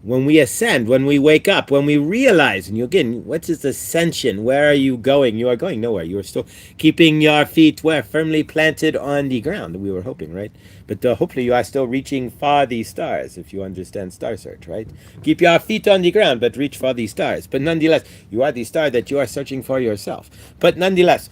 when we ascend, when we wake up, when we realize, and again, what is ascension? Where are you going? You are going nowhere. You are still keeping your feet where? Firmly planted on the ground. We were hoping, right? But hopefully you are still reaching for the stars, if you understand star search, right? Keep your feet on the ground, but reach for the stars. But nonetheless, you are the star that you are searching for yourself. But nonetheless,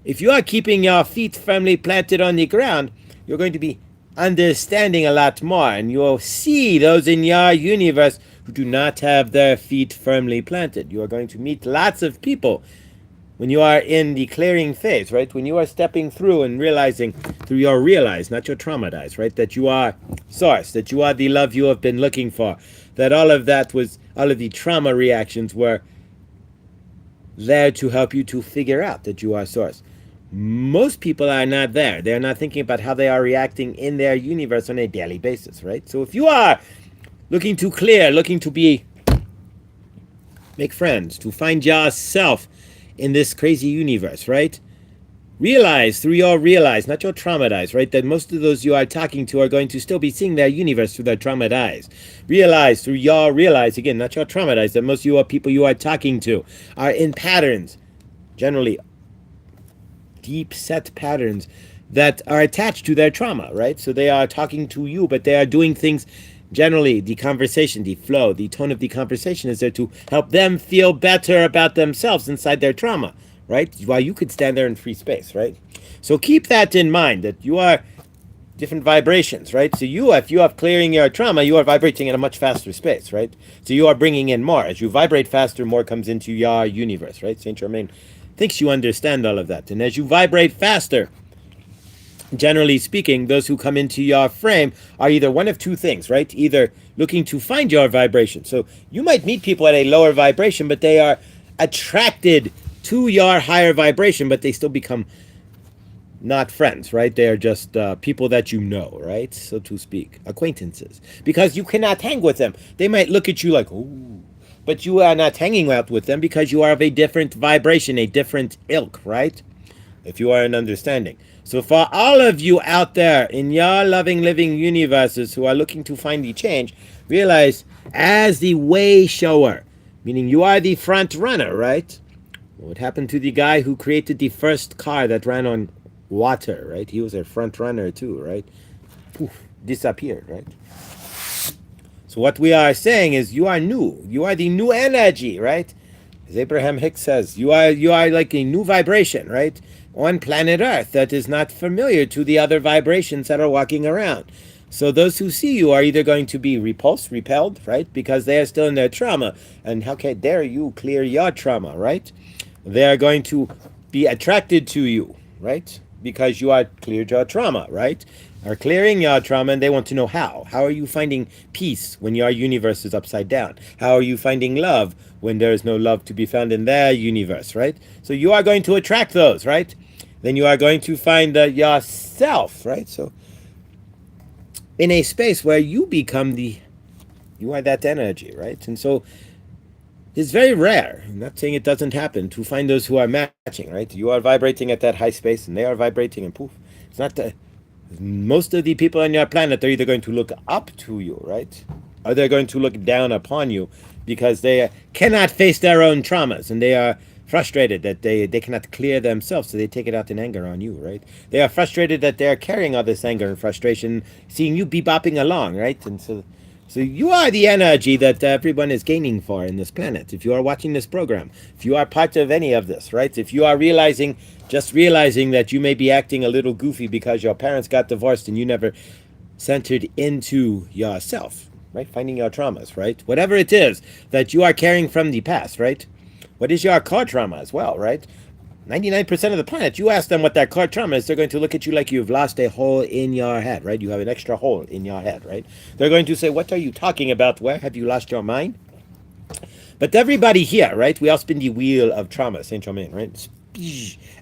if you are keeping your feet firmly planted on the ground, you're going to be understanding a lot more, and you'll see those in your universe who do not have their feet firmly planted. You are going to meet lots of people when you are in the clearing phase, right? When you are stepping through and realizing through your realize, not your traumatized, right? That you are source, that you are the love you have been looking for, that all of the trauma reactions were there to help you to figure out that you are source. Most people are not there. They're not thinking about how they are reacting in their universe on a daily basis, right? So if you are looking to clear, looking to make friends, to find yourself in this crazy universe, right? Realize through your realize, not your traumatized, right? That most of those you are talking to are going to still be seeing their universe through their traumatized. Realize through your realize, again, not your traumatized, that most of you are people you are talking to are in patterns, generally deep set patterns that are attached to their trauma, right? So they are talking to you, but they are doing things. Generally, the conversation, the flow, the tone of the conversation is there to help them feel better about themselves inside their trauma, right? While you could stand there in free space, right? So keep that in mind, that you are different vibrations, right? So if you are clearing your trauma, you are vibrating in a much faster space, right? So you are bringing in more. As you vibrate faster, more comes into your universe, right? Saint Germain thinks you understand all of that. And as you vibrate faster, generally speaking, those who come into your frame are either one of two things, right? Either looking to find your vibration. So you might meet people at a lower vibration, but they are attracted to your higher vibration, but they still become not friends, right? They are just people that you know, right? So to speak, acquaintances. Because you cannot hang with them. They might look at you like, ooh, but you are not hanging out with them because you are of a different vibration, a different ilk, right? If you are an understanding. So for all of you out there in your loving, living universes who are looking to find the change, realize as the way shower, meaning you are the front runner, right? What happened to the guy who created the first car that ran on water, right? He was a front runner too, right? Poof, disappeared, right? So what we are saying is you are new. You are the new energy, right? As Abraham Hicks says, you are like a new vibration, right? On planet Earth that is not familiar to the other vibrations that are walking around. So those who see you are either going to be repelled, right? Because they are still in their trauma. And how dare you clear your trauma, right? They are going to be attracted to you, right? Because you are cleared your trauma, right? Are clearing your trauma, and they want to know how. How are you finding peace when your universe is upside down? How are you finding love when there is no love to be found in their universe, right? So you are going to attract those, right? Then you are going to find yourself, right? So in a space where you become you are that energy, right? And so it's very rare, I'm not saying it doesn't happen, to find those who are matching, right? You are vibrating at that high space, and they are vibrating, and poof. It's not most of the people on your planet are either going to look up to you, right? Or they're going to look down upon you because they cannot face their own traumas, and they are frustrated that they cannot clear themselves, so they take it out in anger on you, right? They are frustrated that they are carrying all this anger and frustration, seeing you bebopping along, right? And so you are the energy that everyone is gaining for in this planet. If you are watching this program, if you are part of any of this, right? If you are just realizing that you may be acting a little goofy because your parents got divorced and you never centered into yourself, right? Finding your traumas, right? Whatever it is that you are carrying from the past, right? What is your core trauma as well, right? 99% of the planet, you ask them what their core trauma is, they're going to look at you like you've lost a hole in your head, right? You have an extra hole in your head, right? They're going to say, what are you talking about? Where have you lost your mind? But everybody here, right? We all spin the wheel of trauma, Saint Germain, right?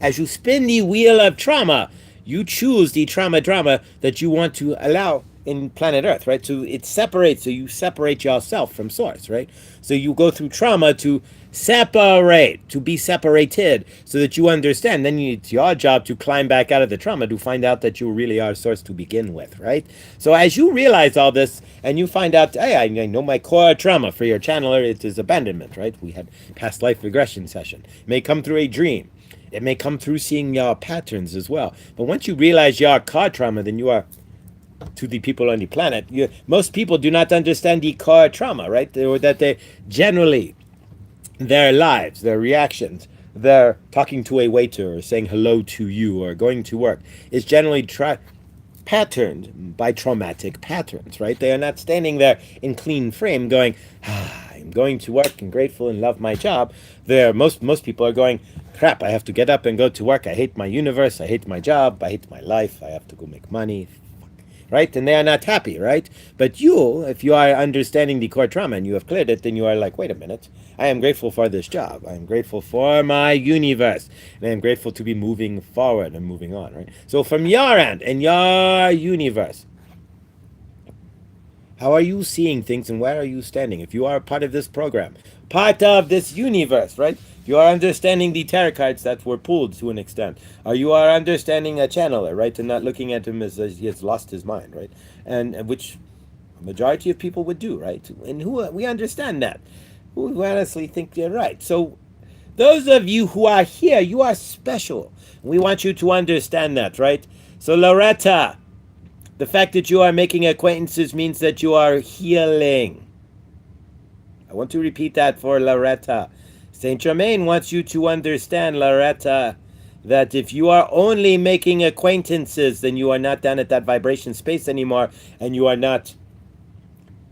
As you spin the wheel of trauma, you choose the trauma that you want to allow in planet Earth, right? So it separates, so you separate yourself from source, right? So you go through trauma to separate, to be separated, so that you understand. Then it's your job to climb back out of the trauma to find out that you really are source to begin with, right? So as you realize all this and you find out, hey, I know my core trauma for your channeler, it is abandonment, right? We had past life regression session. It may come through a dream. It may come through seeing your patterns as well. But once you realize your core trauma, then you are to the people on the planet. Most people do not understand the core trauma, right? Or that they generally, their lives, their reactions, their talking to a waiter or saying hello to you or going to work is generally patterned by traumatic patterns, right? They are not standing there in clean frame going, I'm going to work and grateful and love my job. Most people are going, crap, I have to get up and go to work. I hate my universe. I hate my job. I hate my life. I have to go make money. Right? And they are not happy, right? But you, if you are understanding the core trauma and you have cleared it, then you are like, wait a minute, I am grateful for this job. I am grateful for my universe. And I am grateful to be moving forward and moving on, right? So from your end and your universe, how are you seeing things and where are you standing? If you are part of this program, part of this universe, right? You are understanding the tarot cards that were pulled to an extent. Or you are understanding a channeler, right? And not looking at him as he has lost his mind, right? And which a majority of people would do, right? And we understand that. We honestly think they're right. So those of you who are here, you are special. We want you to understand that, right? So Loretta, the fact that you are making acquaintances means that you are healing. I want to repeat that for Loretta. Saint Germain wants you to understand, Loretta, that if you are only making acquaintances, then you are not down at that vibration space anymore, and you are not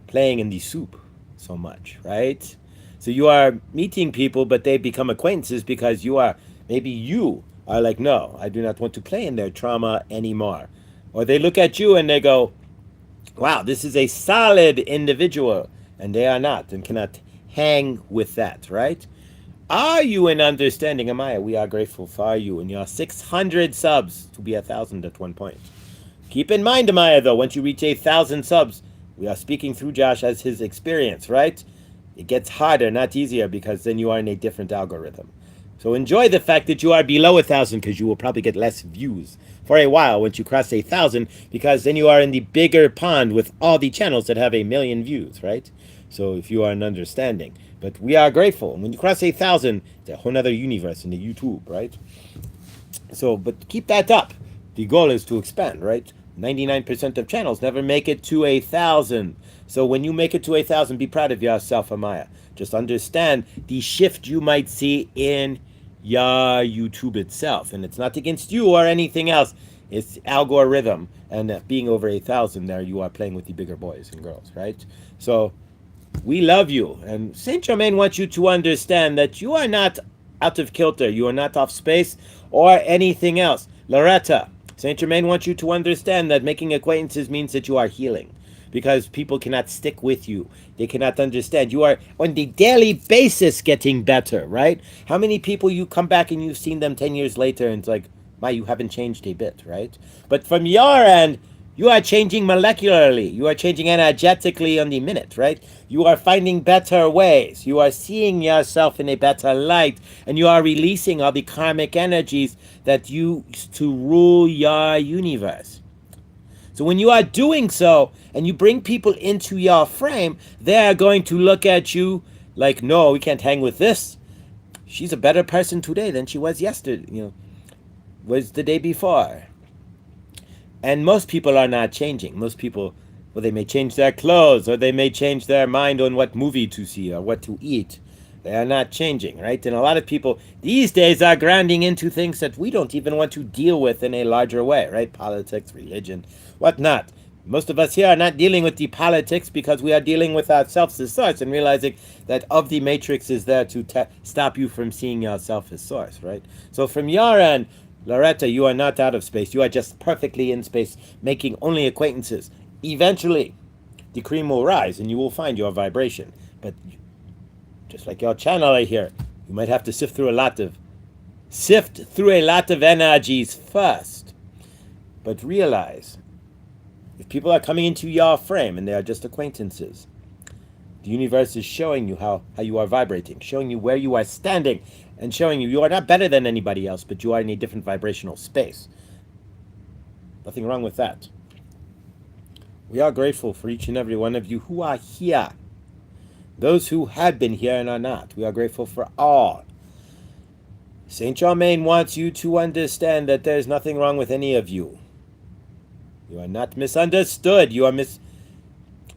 playing in the soup so much, right? So you are meeting people, but they become acquaintances because maybe you are like, no, I do not want to play in their trauma anymore. Or they look at you and they go, wow, this is a solid individual, and they are not and cannot hang with that, right? Are you in understanding, Amaya? We are grateful for you and your 600 subs to be 1,000 at one point. Keep in mind, Amaya, though, once you reach 1,000 subs, we are speaking through Josh as his experience, right? It gets harder, not easier, because then you are in a different algorithm. So enjoy the fact that you are below 1,000 because you will probably get less views for a while once you cross 1,000, because then you are in the bigger pond with all the channels that have 1 million views, right? So if you are an understanding. But we are grateful. And when you cross 1,000, it's a whole other universe in the YouTube, right? So, but keep that up. The goal is to expand, right? 99% of channels never make it to 1,000. So when you make it to 1,000, be proud of yourself, Amaya. Just understand the shift you might see in your YouTube itself. And it's not against you or anything else. It's algorithm. And being over 1,000 there, you are playing with the bigger boys and girls, right? So we love you. And Saint Germain wants you to understand that you are not out of kilter. You are not off space or anything else. Loretta, Saint Germain wants you to understand that making acquaintances means that you are healing, because people cannot stick with you. They cannot understand. You are on the daily basis getting better, right? How many people you come back and you've seen them 10 years later and it's like, wow, you haven't changed a bit, right? But from your end, you are changing molecularly. You are changing energetically on the minute, right? You are finding better ways. You are seeing yourself in a better light. And you are releasing all the karmic energies that used to rule your universe. So when you are doing so, and you bring people into your frame, they are going to look at you like, no, we can't hang with this. She's a better person today than she was yesterday, was the day before. And most people are not changing. Most people, well, they may change their clothes, or they may change their mind on what movie to see or what to eat. They are not changing, right? And a lot of people these days are grounding into things that we don't even want to deal with in a larger way, right? Politics, religion, whatnot. Most of us here are not dealing with the politics because we are dealing with ourselves as source and realizing that of the matrix is there to stop you from seeing yourself as source, right? So from your end, Loretta, you are not out of space. You are just perfectly in space, making only acquaintances. Eventually, the cream will rise and you will find your vibration. But just like your channeler here, you might have to sift through a lot of energies first. But realize, If people are coming into your frame and they are just acquaintances, the universe is showing you how you are vibrating, showing you where you are standing, and showing you are not better than anybody else, but you are in a different vibrational space. Nothing wrong with that. We are grateful for each and every one of you who are here. Those who had been here and are not. We are grateful for all. Saint Germain wants you to understand that there is nothing wrong with any of you. You are not misunderstood. You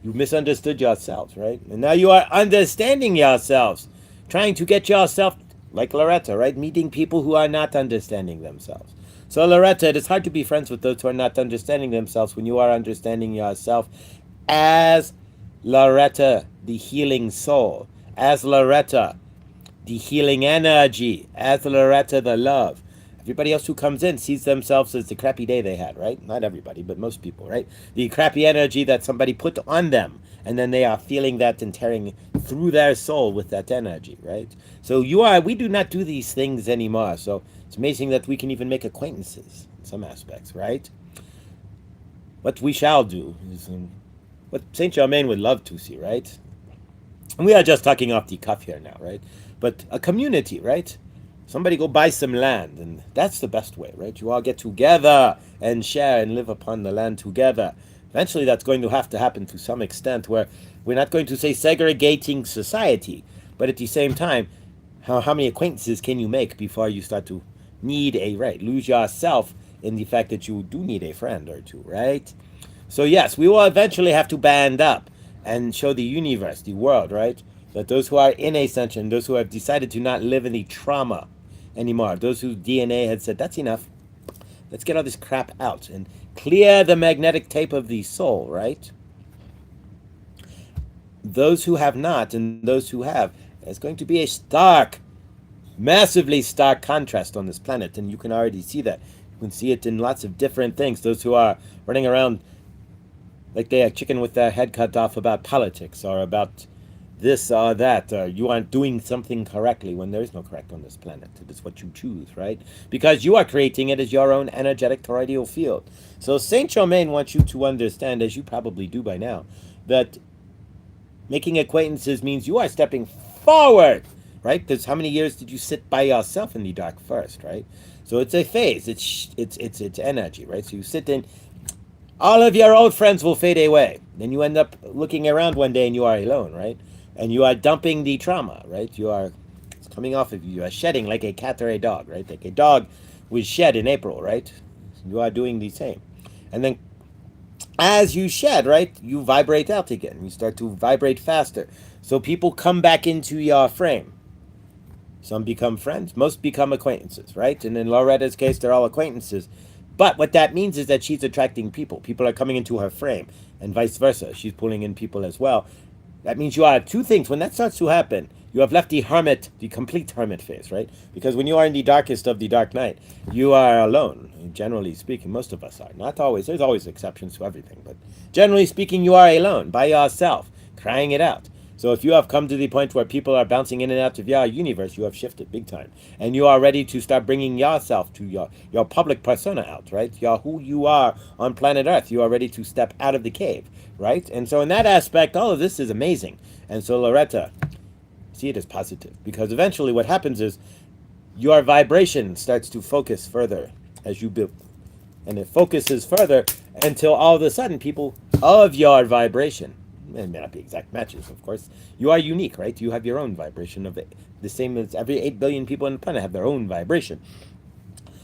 misunderstood yourselves, right? And now you are understanding yourselves, trying to get yourself, like Loretta, right? Meeting people who are not understanding themselves. So Loretta, it is hard to be friends with those who are not understanding themselves when you are understanding yourself as Loretta, the healing soul, as Loretta, the healing energy, as Loretta, the love. Everybody else who comes in sees themselves as the crappy day they had, right? Not everybody, but most people, right? The crappy energy that somebody put on them, and then they are feeling that and tearing through their soul with that energy, right? So we do not do these things anymore. So it's amazing that we can even make acquaintances in some aspects, right? What we shall do is what Saint Germain would love to see, right? And we are just talking off the cuff here now, right? But a community, right? Somebody go buy some land, and that's the best way, right? You all get together and share and live upon the land together. Eventually, that's going to have to happen to some extent, where we're not going to say segregating society, but at the same time, how many acquaintances can you make before you start to lose yourself in the fact that you do need a friend or two, right? So yes, we will eventually have to band up and show the universe, the world, right? That those who are in ascension, those who have decided to not live in the trauma anymore, those whose DNA had said, that's enough, let's get all this crap out and clear the magnetic tape of the soul, right? Those who have not and those who have, there's going to be a stark, massively stark contrast on this planet, and you can already see that. You can see it in lots of different things. Those who are running around like they are chicken with their head cut off about politics or about this or that, or you aren't doing something correctly when there is no correct on this planet. It is what you choose, right? Because you are creating it as your own energetic toroidal field. So Saint Germain wants you to understand, as you probably do by now, that making acquaintances means you are stepping forward, right? Because how many years did you sit by yourself in the dark first, right? So it's a phase. It's energy, right? So you sit in. All of your old friends will fade away. Then you end up looking around one day and you are alone, right? And you are dumping the trauma, right? It's coming off of you. You are shedding like a cat or a dog, right? Like a dog was shed in April, right? You are doing the same. And then as you shed, right, you vibrate out again. You start to vibrate faster. So people come back into your frame. Some become friends. Most become acquaintances, right? And in Loretta's case, they're all acquaintances. But what that means is that she's attracting people. People are coming into her frame, and vice versa. She's pulling in people as well. That means you have two things. When that starts to happen, you have left the complete hermit phase, right? Because when you are in the darkest of the dark night, you are alone. Generally speaking, most of us are. Not always. There's always exceptions to everything. But generally speaking, you are alone, by yourself, crying it out. So if you have come to the point where people are bouncing in and out of your universe, you have shifted big time. And you are ready to start bringing yourself to your public persona out, right? Who you are on planet Earth. You are ready to step out of the cave, right? And so in that aspect, all of this is amazing. And so Loretta, see it as positive. Because eventually what happens is your vibration starts to focus further as you build. And it focuses further until all of a sudden people of your vibration, it may not be exact matches, of course. You are unique, right? You have your own vibration of it. The same as every 8 billion people on the planet have their own vibration.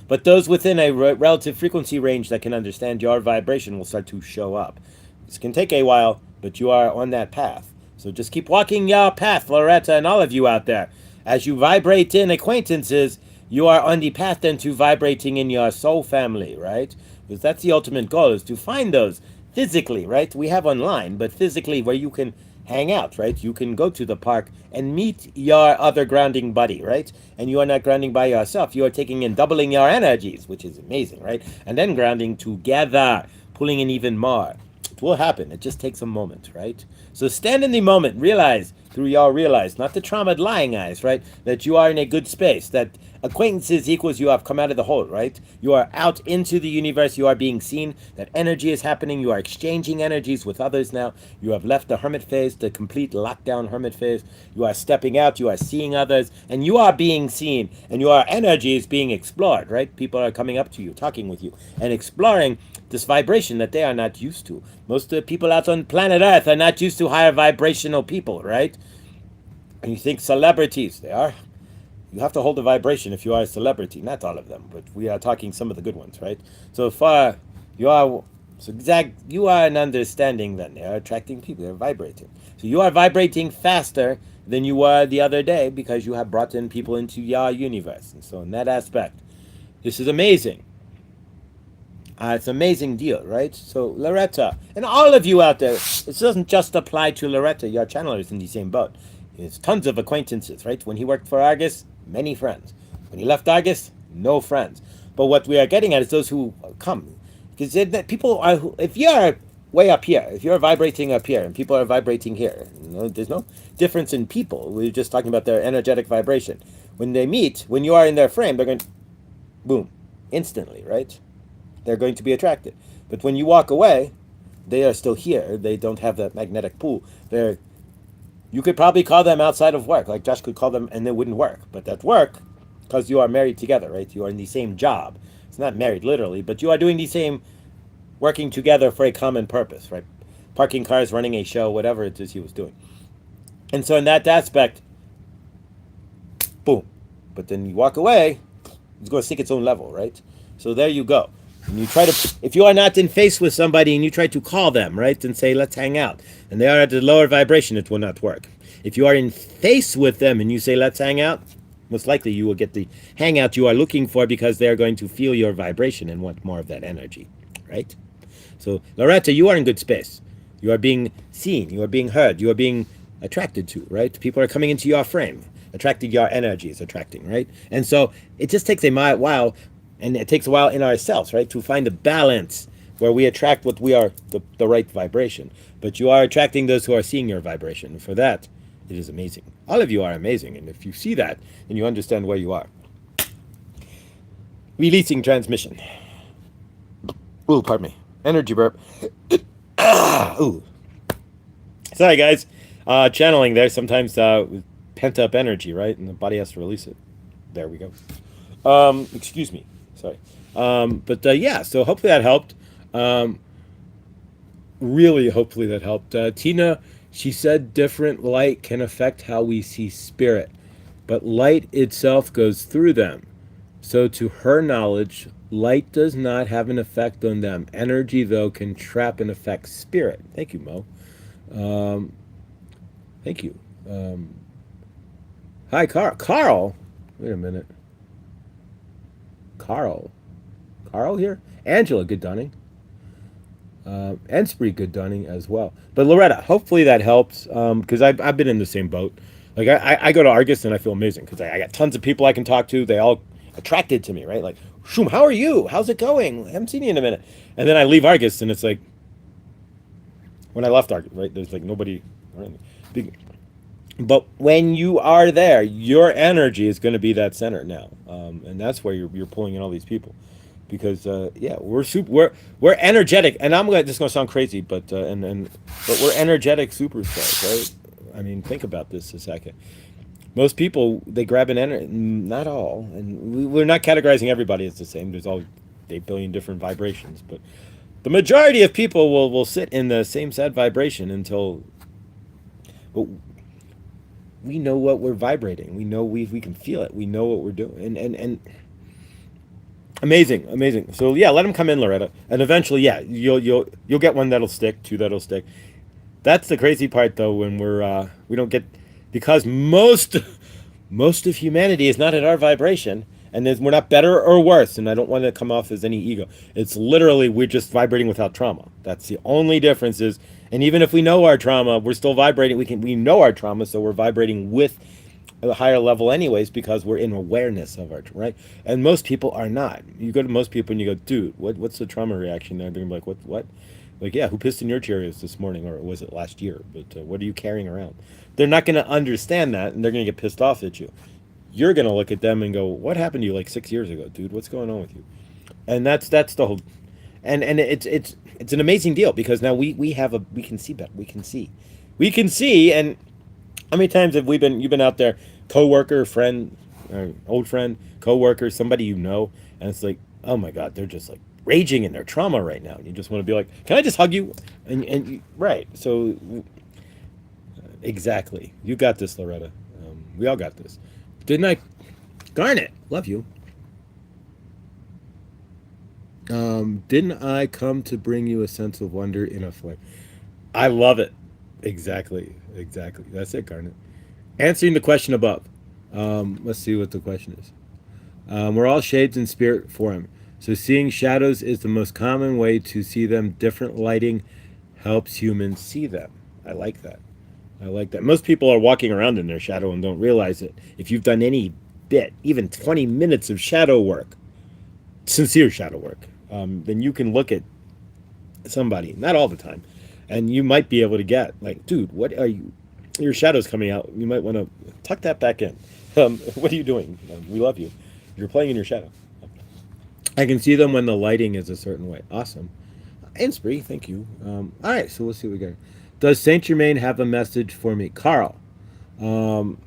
But those within a relative frequency range that can understand your vibration will start to show up. This can take a while, but you are on that path. So just keep walking your path, Loretta, and all of you out there. As you vibrate in acquaintances, you are on the path then to vibrating in your soul family, right? Because that's the ultimate goal, is to find those physically, right? We have online, but physically where you can hang out, right? You can go to the park and meet your other grounding buddy, right? And you are not grounding by yourself. You are taking in, doubling your energies, which is amazing, right? And then grounding together, pulling in even more. It will happen. It just takes a moment, right? So stand in the moment. Realize, not the traumatized lying eyes, right? That you are in a good space. That Acquaintances equals you have come out of the hole, right? You are out into the universe. You are being seen. That energy is happening. You are exchanging energies with others now. You have left the hermit phase, the complete lockdown hermit phase. You are stepping out. You are seeing others, and you are being seen. And your energy is being explored, right? People are coming up to you, talking with you, and exploring this vibration that they are not used to. Most of the people out on planet Earth are not used to higher vibrational people, right? And you think celebrities, they are. You have to hold the vibration if you are a celebrity. Not all of them, but we are talking some of the good ones, right? So far, you are you are an understanding that they are attracting people. They're vibrating. So you are vibrating faster than you were the other day because you have brought in people into your universe. And so in that aspect, this is amazing. It's an amazing deal, right? So Loretta, and all of you out there, it doesn't just apply to Loretta. Your channeler is in the same boat. There's tons of acquaintances, right? When he worked for Argus, many friends. When he left Argus, no friends. But what we are getting at is those who come. Because people are, if you're way up here, if you're vibrating up here and people are vibrating here, there's no difference in people. We're just talking about their energetic vibration. When they meet, when you are in their frame, they're going to, boom, instantly, right? They're going to be attracted. But when you walk away, they are still here. They don't have that magnetic pull. You could probably call them outside of work, like Josh could call them, and it wouldn't work. But at work, because you are married together, right? You are in the same job. It's not married literally, but you are doing the same, working together for a common purpose, right? Parking cars, running a show, whatever it is he was doing. And so in that aspect, boom. But then you walk away, it's going to sink its own level, right? So there you go. And you try to, if you are not in face with somebody and you try to call them, right, and say, let's hang out, and they are at a lower vibration, it will not work. If you are in face with them and you say, let's hang out, most likely you will get the hangout you are looking for because they are going to feel your vibration and want more of that energy, right? So, Loretta, you are in good space. You are being seen. You are being heard. You are being attracted to, right? People are coming into your frame. Attracting your energy is attracting, right? And so it just takes a while. And it takes a while in ourselves, right, to find the balance where we attract what we are, the right vibration. But you are attracting those who are seeing your vibration. And for that, it is amazing. All of you are amazing. And if you see that, then you understand where you are. Releasing transmission. Ooh, pardon me. Energy burp. Ooh. Sorry, guys. Channeling there. Sometimes pent up energy, right? And the body has to release it. There we go. Excuse me. Sorry. Yeah, so hopefully that helped. Really, hopefully that helped. Tina, she said different light can affect how we see spirit, but light itself goes through them. So to her knowledge, light does not have an effect on them. Energy, though, can trap and affect spirit. Thank you, Mo. Thank you. Hi, Carl. Wait a minute. Carl here? Angela, good dawning. Enspree, good dawning as well. But Loretta, hopefully that helps, because I've been in the same boat. Like, I go to Argus and I feel amazing, because I got tons of people I can talk to. They all attracted to me, right? Like, Shoom, how are you? How's it going? I haven't seen you in a minute. And then I leave Argus, and it's like, when I left Argus, right? There's like nobody around me. But when you are there, your energy is going to be that center now, and that's where you're pulling in all these people, because yeah, we're energetic, and this is going to sound crazy, but we're energetic superstars, right? I mean, think about this a second. Most people, they grab an energy, not all, and we're not categorizing everybody as the same. There's all 8 billion different vibrations, but the majority of people will sit in the same sad vibration until. But we know what we're vibrating. We know we can feel it. We know what we're doing. And amazing. So yeah, let them come in, Loretta. And eventually, yeah, you'll get one that'll stick, 2 that'll stick. That's the crazy part, though, when we don't get, because most of humanity is not at our vibration, and we're not better or worse. And I don't want to come off as any ego. It's literally we're just vibrating without trauma. That's the only difference is. And even if we know our trauma, we're still vibrating. We know our trauma, so we're vibrating with a higher level anyways, because we're in awareness of our, right? And most people are not. You go to most people and you go, dude, what's the trauma reaction? And they're like, what? Like, yeah, who pissed in your Cheerios this morning, or was it last year? But what are you carrying around? They're not going to understand that, and they're going to get pissed off at you. you're gonna look at them and go, "What happened to you like 6 years ago, dude? What's going on with you?" And that's the whole, and it's an amazing deal because now we can see better. We can see. And how many times have you've been out there, coworker, friend, old friend, coworker, somebody you know, and it's like, oh my God, they're just like raging in their trauma right now, and you just want to be like, can I just hug you? Right. So exactly, you got this, Loretta. We all got this. Didn't I? Garnet, love you. Didn't I come to bring you a sense of wonder in a flame? I love it. Exactly. Exactly. That's it, Garnet. Answering the question above. Let's see what the question is. We're all shades in spirit form. So seeing shadows is the most common way to see them. Different lighting helps humans see them. I like that. I like that. Most people are walking around in their shadow and don't realize it. If you've done any bit, even 20 minutes of shadow work, sincere shadow work, then you can look at somebody, not all the time, and you might be able to get like, dude, what are you? Your shadow's coming out. You might want to tuck that back in. What are you doing? We love you. You're playing in your shadow. I can see them when the lighting is a certain way. Awesome. Inspree, thank you. All right, so we'll see what we got. Does Saint Germain have a message for me? Carl. Um,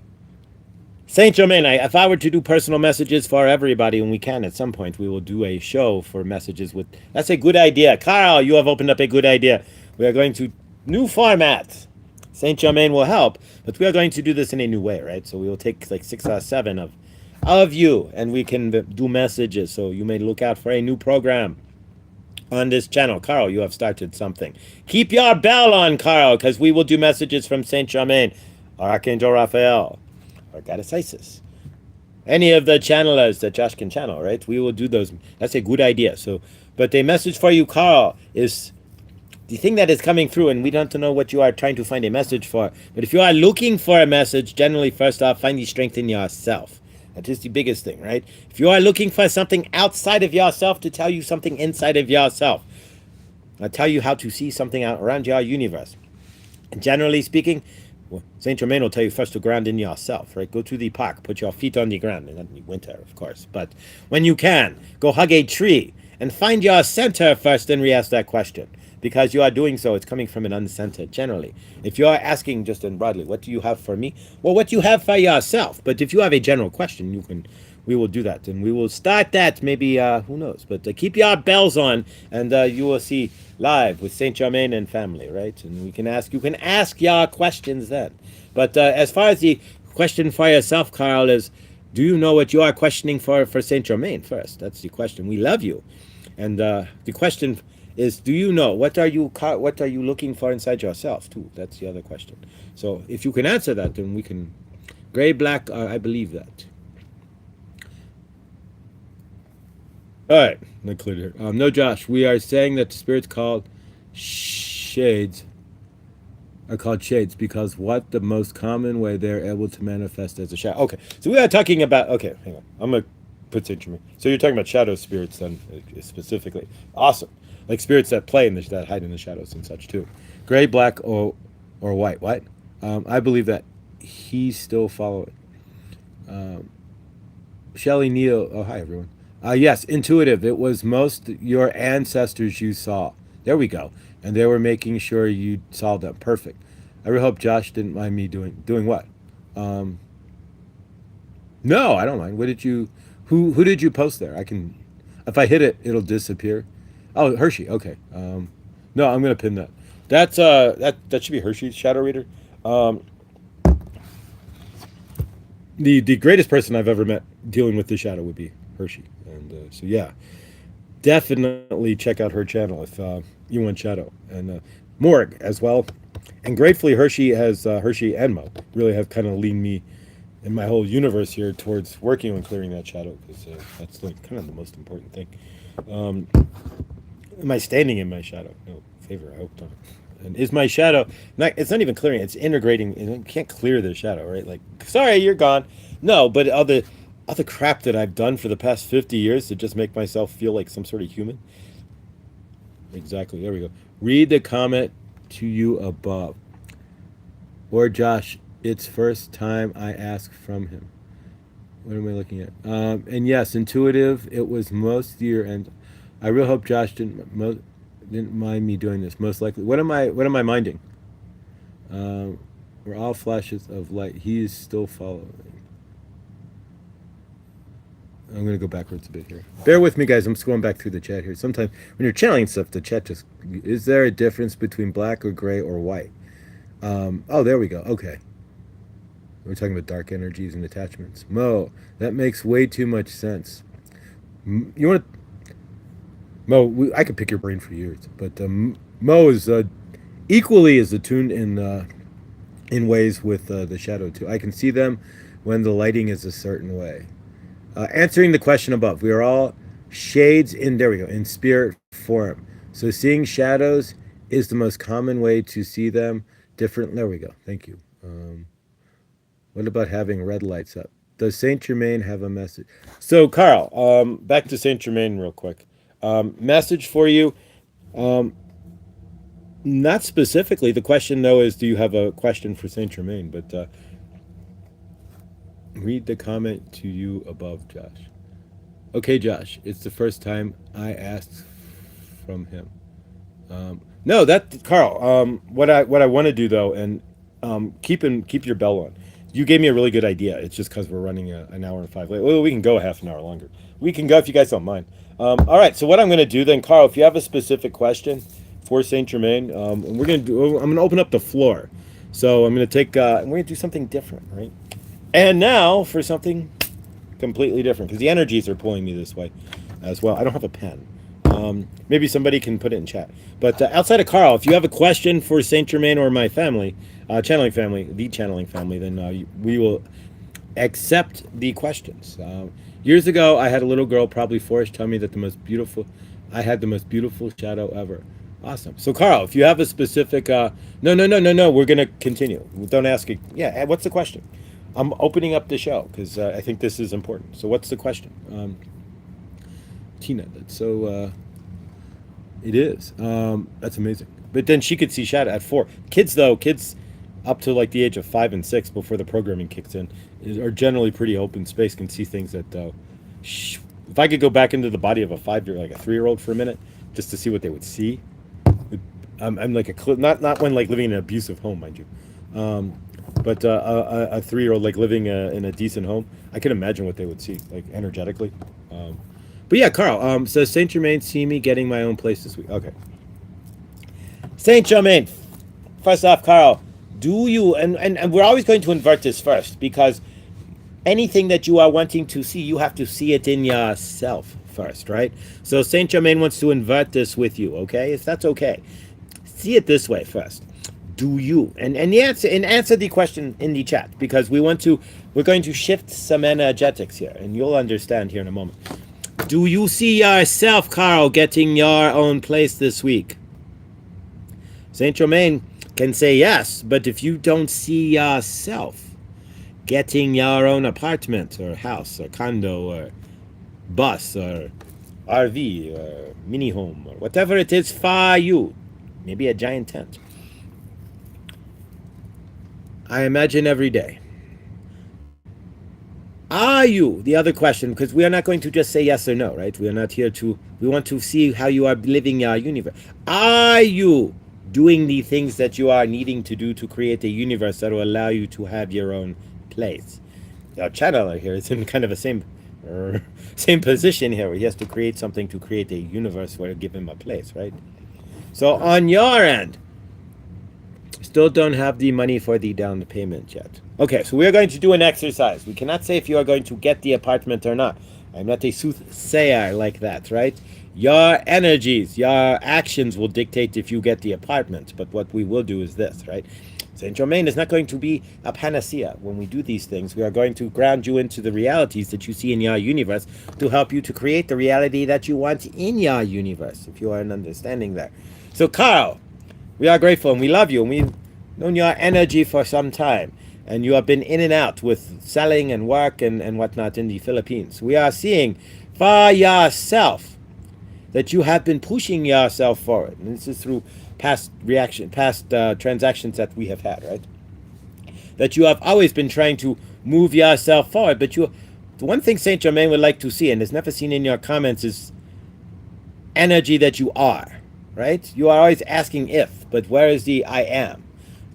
Saint Germain, if I were to do personal messages for everybody, and we can at some point, we will do a show for messages with. That's a good idea. Carl, you have opened up a good idea. We are going to new format. Saint Germain will help, but we are going to do this in a new way, right? So we will take like 6 or 7 of you, and we can do messages. So you may look out for a new program on this channel. Carl, you have started something. Keep your bell on, Carl, because we will do messages from Saint Germain, Archangel Raphael, or Goddess Isis. Any of the channelers that Josh can channel, right? We will do those. That's a good idea. So, but a message for you, Carl, is the thing that is coming through, and we don't know what you are trying to find a message for. But if you are looking for a message, generally, first off, find the strength in yourself. That is the biggest thing, right? If you are looking for something outside of yourself to tell you something inside of yourself, I'll tell you how to see something out around your universe. And generally speaking, well, Saint Germain will tell you first to ground in yourself, right? Go to the park, put your feet on the ground, and not in the winter, of course. But when you can, go hug a tree and find your center first and re-ask that question. Because you are doing so, it's coming from an uncentered, generally. If you are asking just in broadly, what do you have for me? Well, what you have for yourself. But if you have a general question, we will do that. And we will start that maybe, who knows. But keep your bells on, and you will see live with Saint Germain and family, right? And you can ask your questions then. But as far as the question for yourself, Carl, is, do you know what you are questioning for Saint Germain first? That's the question. We love you. And the question is, do you know what are you looking for inside yourself too? That's the other question. So if you can answer that, then we can. Gray, black, I believe that. All right, not clear here. No, Josh, we are saying that the spirits called shades are called shades because what the most common way they're able to manifest as a shadow. Okay, so we are talking about. Okay, hang on. I'm gonna put it to me. So you're talking about shadow spirits then, specifically. Awesome. Like spirits that play that hide in the shadows and such too. Gray, black, or white. What? I believe that he's still following. Shelley Neal. Oh, hi everyone. Yes, intuitive. It was most your ancestors you saw. There we go. And they were making sure you saw them. Perfect. I really hope Josh didn't mind me doing what. No, I don't mind. What did you? Who did you post there? I can. If I hit it, it'll disappear. Oh, Hershey. Okay. No, I'm gonna pin that. That's that should be Hershey's shadow reader. The greatest person I've ever met dealing with the shadow would be Hershey, and so yeah, definitely check out her channel if you want shadow, and Morg as well. And gratefully, Hershey and Mo really have kind of leaned me in my whole universe here towards working on clearing that shadow, because that's like kind of the most important thing. Am I standing in my shadow? No favor, I hope not. And is my shadow it's not even clearing, it's integrating. You can't clear the shadow, right? Like, sorry, you're gone. No, but all the crap that I've done for the past 50 years to just make myself feel like some sort of human. Exactly, there we go. Read the comment to you above. Or Josh, it's first time I ask from him. What am I looking at? And yes, intuitive. It was most year, and I really hope Josh didn't mind me doing this. Most likely, what am I minding? We're all flashes of light. He is still following. I'm going to go backwards a bit here. Bear with me, guys. I'm just going back through the chat here. Sometimes when you're channeling stuff, the chat just... Is there a difference between black or gray or white? Oh, there we go. Okay. We're talking about dark energies and attachments. Mo, that makes way too much sense. You want to... Mo, I could pick your brain for years, but Mo is equally as attuned in ways with the shadow too. I can see them when the lighting is a certain way. Answering the question above, we are all shades in, there we go, in spirit form. So seeing shadows is the most common way to see them different. There we go. Thank you. What about having red lights up? Does Saint Germain have a message? So Carl, back to Saint Germain real quick. Message for you. Not specifically. The question though is, do you have a question for Saint Germain? But read the comment to you above, Josh. Okay, Josh, it's the first time I asked from him. No, that Carl. What I want to do though, and keep your bell on. You gave me a really good idea. It's just because we're running an hour and 5 late. Well, we can go a half an hour longer. We can go if you guys don't mind. All right. So what I'm going to do then, Carl, if you have a specific question for Saint Germain, and I'm going to open up the floor. So I'm going to take. And we're going to do something different, right? And now for something completely different, because the energies are pulling me this way as well. I don't have a pen. Maybe somebody can put it in chat. But outside of Carl, if you have a question for Saint Germain or my family, channeling family, then we will accept the questions. Years ago, I had a little girl, probably 4ish, tell me that I had the most beautiful shadow ever. Awesome. So Carl, if you have a specific, no, we're going to continue. Don't ask it. Yeah, what's the question? I'm opening up the show because I think this is important. So what's the question? Tina, that's so, it is. That's amazing. But then she could see shadow at 4. Kids up to like the age of 5 and 6 before the programming kicks in are generally pretty open space, can see things that, if I could go back into the body of a 5-year, like a 3-year-old for a minute, just to see what they would see. I'm like not when like living in an abusive home, mind you. But a 3-year-old like living in a decent home, I can imagine what they would see, like energetically. But yeah, Carl, says Saint Germain, see me getting my own place this week. Okay. Saint Germain, first off, Carl, do you, and we're always going to invert this first, because anything that you are wanting to see, you have to see it in yourself first, right? So Saint Germain wants to invert this with you, okay? If that's okay. See it this way first. Do you, and answer the question in the chat, because we're going to shift some energetics here, and you'll understand here in a moment. Do you see yourself, Carl, getting your own place this week? Saint Germain can say yes, but if you don't see yourself getting your own apartment or house or condo or bus or RV or mini home or whatever it is for you, maybe a giant tent, I imagine every day. Are you, the other question, because we are not going to just say yes or no, right? We are not here we want to see how you are living your universe. Are you doing the things that you are needing to do to create a universe that will allow you to have your own place? Our channeler here is in kind of a same position here, where he has to create something to create a universe where to give him a place, right? So on your end, still don't have the money for the down payment yet. Okay, so we are going to do an exercise. We cannot say if you are going to get the apartment or not. I'm not a soothsayer like that, right? Your energies, your actions will dictate if you get the apartment. But what we will do is this, right? Saint Germain is not going to be a panacea. When we do these things, we are going to ground you into the realities that you see in your universe to help you to create the reality that you want in your universe, if you are an understanding there. So Carl, we are grateful and we love you, and we've known your energy for some time. And you have been in and out with selling and work and whatnot in the Philippines. We are seeing for yourself that you have been pushing yourself forward. And this is through past transactions that we have had, right? That you have always been trying to move yourself forward, but The one thing Saint Germain would like to see, and is never seen in your comments, is energy that you are, right? You are always asking if, but where is the I am?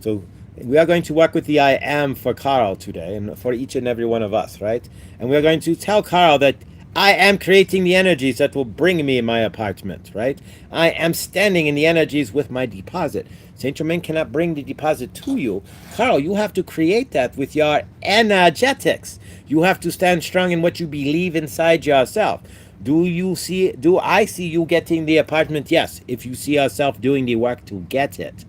So we are going to work with the I am for Carl today, and for each and every one of us, right? And we are going to tell Carl that I am creating the energies that will bring me my apartment, right? I am standing in the energies with my deposit. Saint Germain cannot bring the deposit to you. Carl, you have to create that with your energetics. You have to stand strong in what you believe inside yourself. Do I see you getting the apartment? Yes, if you see yourself doing the work to get it.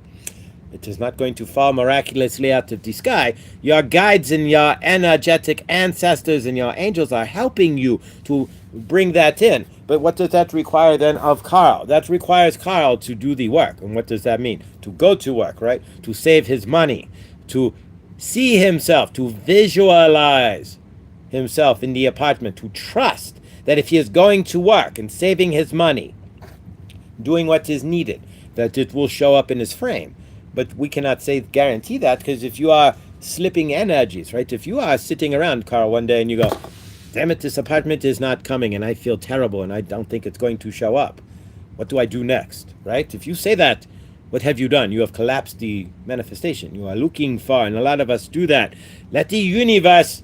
It is not going to fall miraculously out of the sky. Your guides and your energetic ancestors and your angels are helping you to bring that in. But what does that require then of Carl? That requires Carl to do the work. And what does that mean? To go to work, right? To save his money, to see himself, to visualize himself in the apartment, to trust that if he is going to work and saving his money, doing what is needed, that it will show up in his frame. But we cannot guarantee that, because if you are slipping energies, right? If you are sitting around, Carl, one day and you go, damn it, this apartment is not coming and I feel terrible and I don't think it's going to show up. What do I do next, right? If you say that, what have you done? You have collapsed the manifestation. You are looking for, and a lot of us do that. Let the universe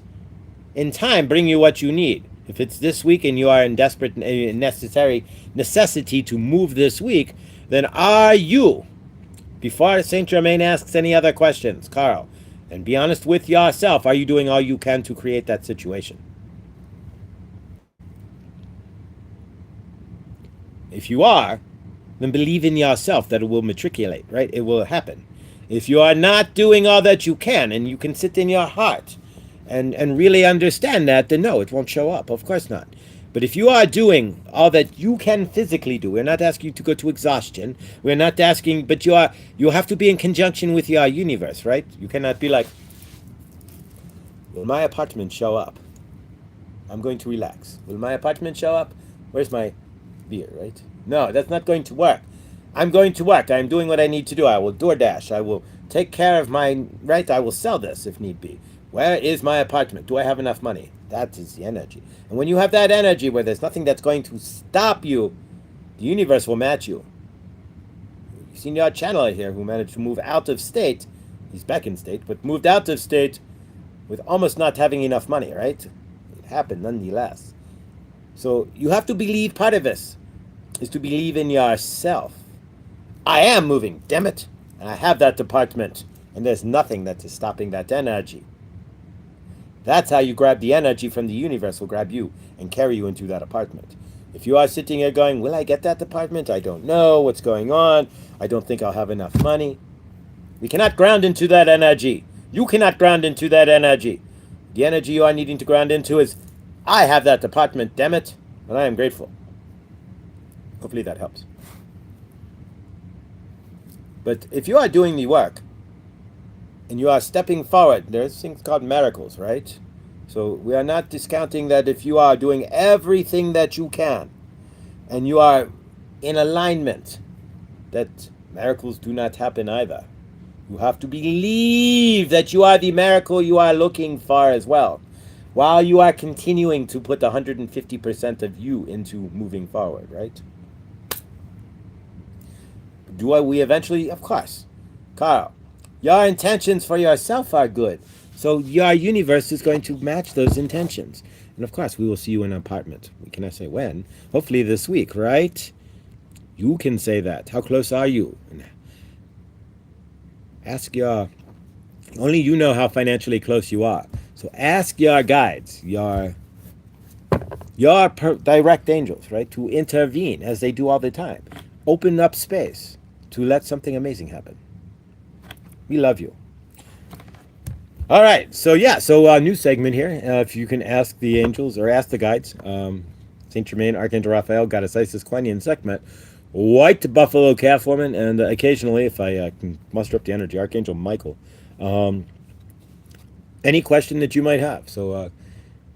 in time bring you what you need. If it's this week and you are in desperate necessity to move this week, then are you, before Saint Germain asks any other questions, Carl, and be honest with yourself, are you doing all you can to create that situation? If you are, then believe in yourself that it will matriculate, right? It will happen. If you are not doing all that you can, and you can sit in your heart and really understand that, then no, it won't show up. Of course not. But if you are doing all that you can physically do, we're not asking you to go to exhaustion. We're not asking, but you have to be in conjunction with your universe, right? You cannot be like, will my apartment show up? I'm going to relax. Will my apartment show up? Where's my beer, right? No, that's not going to work. I'm going to work. I'm doing what I need to do. I will DoorDash. I will take care of my, right? I will sell this if need be. Where is my apartment? Do I have enough money? That is the energy. And when you have that energy where there's nothing that's going to stop you, the universe will match you. You've seen your channeler here who managed to move out of state. He's back in state, but moved out of state with almost not having enough money, right? It happened nonetheless. So you have to believe, part of this is to believe in yourself. I am moving, damn it. And I have that department. And there's nothing that is stopping that energy. That's how you grab the energy from the universe, will grab you and carry you into that apartment. If you are sitting here going, will I get that apartment? I don't know what's going on. I don't think I'll have enough money. We cannot ground into that energy. You cannot ground into that energy. The energy you are needing to ground into is, I have that apartment, damn it, and I am grateful. Hopefully that helps. But if you are doing the work, and you are stepping forward, there's things called miracles, right? So we are not discounting that if you are doing everything that you can, and you are in alignment, that miracles do not happen either. You have to believe that you are the miracle you are looking for as well, while you are continuing to put 150% of you into moving forward, right? Do we eventually? Of course. Carl, your intentions for yourself are good. So your universe is going to match those intentions. And of course, we will see you in an apartment. We cannot say when. Hopefully this week, right? You can say that. How close are you? Ask only you know how financially close you are. So ask your guides, your direct angels, right, to intervene as they do all the time. Open up space to let something amazing happen. We love you. All right, so new segment here. If you can ask the angels or ask the guides, Saint Germain, Archangel Raphael, Goddess Isis, Kuan Yin, Sekhmet, White Buffalo Calf Woman, and occasionally, if I can muster up the energy, Archangel Michael. Any question that you might have. So,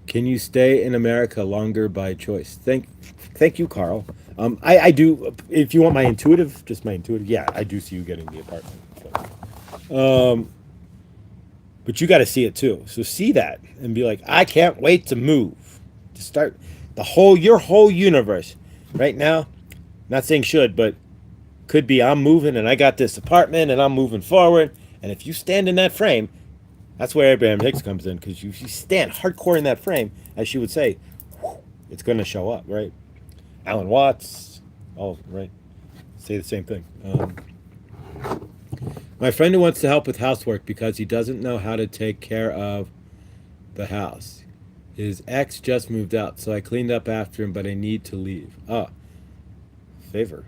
can you stay in America longer by choice? Thank you, Carl. I do. If you want my intuitive, yeah, I do see you getting the apartment. But you got to see it too. So see that and be like, I can't wait to move. To start your whole universe right now. Not saying should, but could be I'm moving and I got this apartment and I'm moving forward. And if you stand in that frame, that's where Abraham Hicks comes in, because you stand hardcore in that frame, as she would say, it's going to show up, right? Alan Watts, all right, say the same thing. My friend who wants to help with housework because he doesn't know how to take care of the house. His ex just moved out, so I cleaned up after him, but I need to leave. Favor.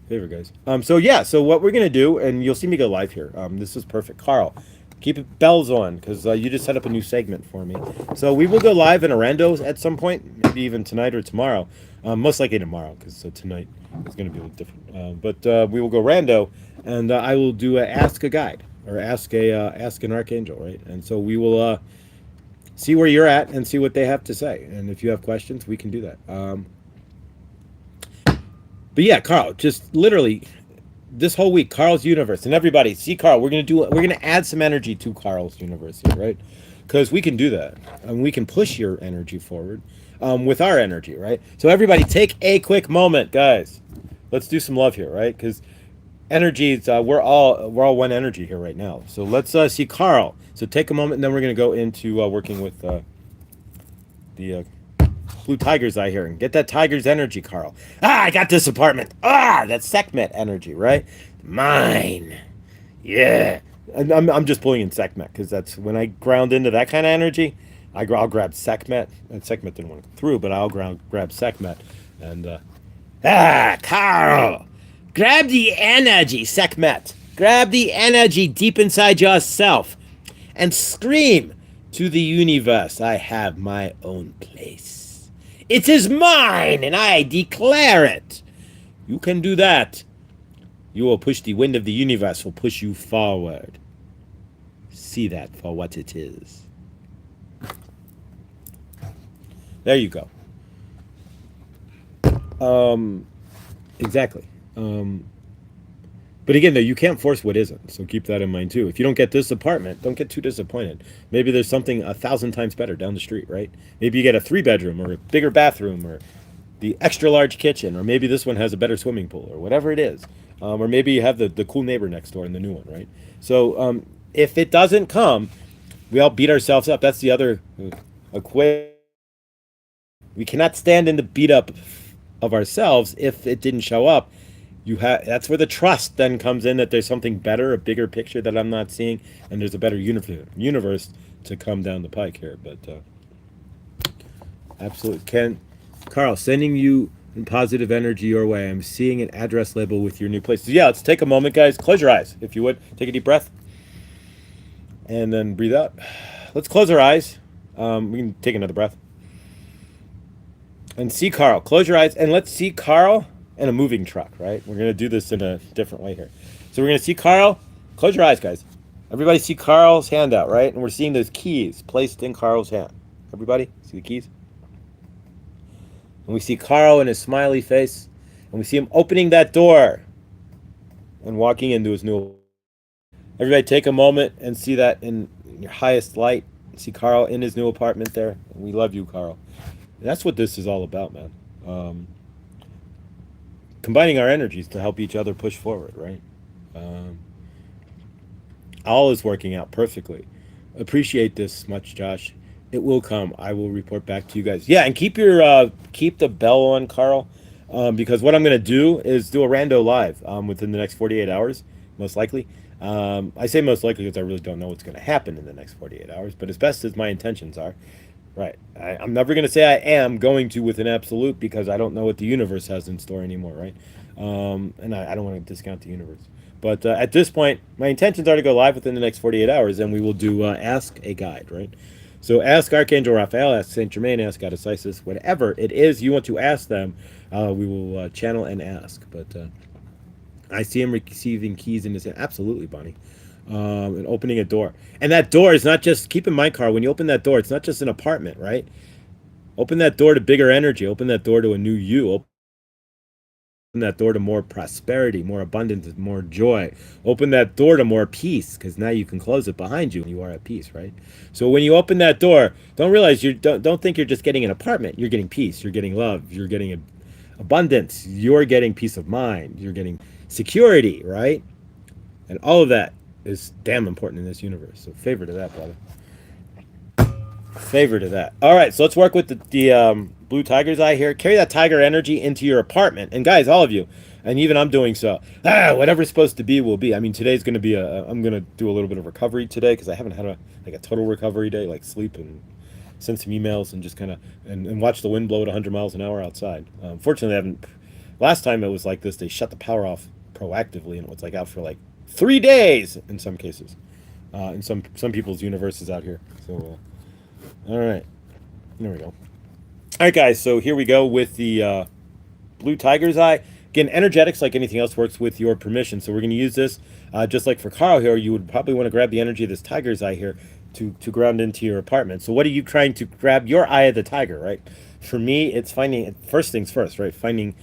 Favor, guys. So yeah, so what we're going to do, and you'll see me go live here. This is perfect. Carl, keep it bells on, because you just set up a new segment for me. So we will go live in a rando at some point, maybe even tonight or tomorrow. Most likely tomorrow, because tonight is going to be a little different. But we will go rando, and I will do a ask a guide, or ask an archangel, right? And so we will see where you're at and see what they have to say. And if you have questions, we can do that. But yeah, Carl, just literally this whole week, Carl's universe, and everybody, see Carl. We're gonna add some energy to Carl's universe here, right? Because we can do that, and we can push your energy forward with our energy, right? So everybody, take a quick moment, guys. Let's do some love here, right? Because energies, we're all one energy here right now. So let's see Carl. So take a moment, and then we're gonna go into working with the blue tiger's eye here and get that tiger's energy, Carl. I got this apartment. That's Sekhmet energy, right? Mine. Yeah. I'm just pulling in Sekhmet because that's when I ground into that kind of energy. I'll grab Sekhmet, and Sekhmet didn't want to come through, but I'll grab Sekhmet and Carl, grab the energy, Sekhmet. Grab the energy deep inside yourself and scream to the universe. I have my own place. It is mine, and I declare it. You can do that. You will push the wind of the universe, will push you forward. See that for what it is. There you go. Exactly. But again, though, you can't force what isn't. So keep that in mind, too. If you don't get this apartment, don't get too disappointed. Maybe there's something 1,000 times better down the street, right? Maybe you get a 3-bedroom or a bigger bathroom or the extra large kitchen, or maybe this one has a better swimming pool or whatever it is. Or maybe you have the cool neighbor next door in the new one, right? So if it doesn't come, we all beat ourselves up. That's the other equation. We cannot stand in the beat up of ourselves if it didn't show up. That's where the trust then comes in, that there's something better, a bigger picture that I'm not seeing, and there's a better universe to come down the pike here. But absolutely, Carl, sending you positive energy your way. I'm seeing an address label with your new place. So yeah, let's take a moment, guys. Close your eyes, if you would. Take a deep breath, and then breathe out. Let's close our eyes. We can take another breath. And see Carl. Close your eyes, and let's see Carl and a moving truck, right? We're going to do this in a different way here. So we're going to see Carl. Close your eyes, guys. Everybody see Carl's hand out, right? And we're seeing those keys placed in Carl's hand. Everybody see the keys? And we see Carl in his smiley face. And we see him opening that door and walking into his new... Everybody take a moment and see that in your highest light. See Carl in his new apartment there. We love you, Carl. And that's what this is all about, man. Combining our energies to help each other push forward, right? All is working out perfectly. Appreciate this much, Josh. It will come. I will report back to you guys. Yeah, and keep the bell on, Carl, because what I'm going to do is do a rando live within the next 48 hours, most likely. I say most likely because I really don't know what's going to happen in the next 48 hours, but as best as my intentions are, right. I'm never going to say I am going to with an absolute, because I don't know what the universe has in store anymore, right? And I don't want to discount the universe. But at this point, my intentions are to go live within the next 48 hours, and we will do Ask a Guide, right? So ask Archangel Raphael, ask Saint Germain, ask Goddess Isis, whatever it is you want to ask them, we will channel and ask. But I see him receiving keys in his hand. Absolutely, Bonnie. And opening a door. And that door is not just, keep in mind, Carl, when you open that door, it's not just an apartment, right? Open that door to bigger energy. Open that door to a new you. that door to more prosperity, more abundance, more joy. Open that door to more peace, because now you can close it behind you and you are at peace, right? So when you open that door, don't realize don't think you're just getting an apartment. You're getting peace. You're getting love. You're getting abundance. You're getting peace of mind. You're getting security, right? And all of that is damn important in this universe. So favor to that, brother. Favor to that. All right, so let's work with the blue tiger's eye here. Carry that tiger energy into your apartment. And guys, all of you, and even I'm doing so. Whatever's supposed to be will be. I mean, today's going to be I'm going to do a little bit of recovery today because I haven't had a total recovery day, like sleep and send some emails and just kind of and watch the wind blow at 100 miles an hour outside. Fortunately, I haven't. Last time it was like this, they shut the power off proactively, and it was like out for like 3 days in some cases, in some people's universes out here. So, all right, there we go. All right, guys. So here we go with the blue tiger's eye. Again, energetics, like anything else, works with your permission. So we're going to use this just like for Carl here. You would probably want to grab the energy of this tiger's eye here to ground into your apartment. So what are you trying to grab? Your eye of the tiger, right? For me, it's finding, first things first, right? Finding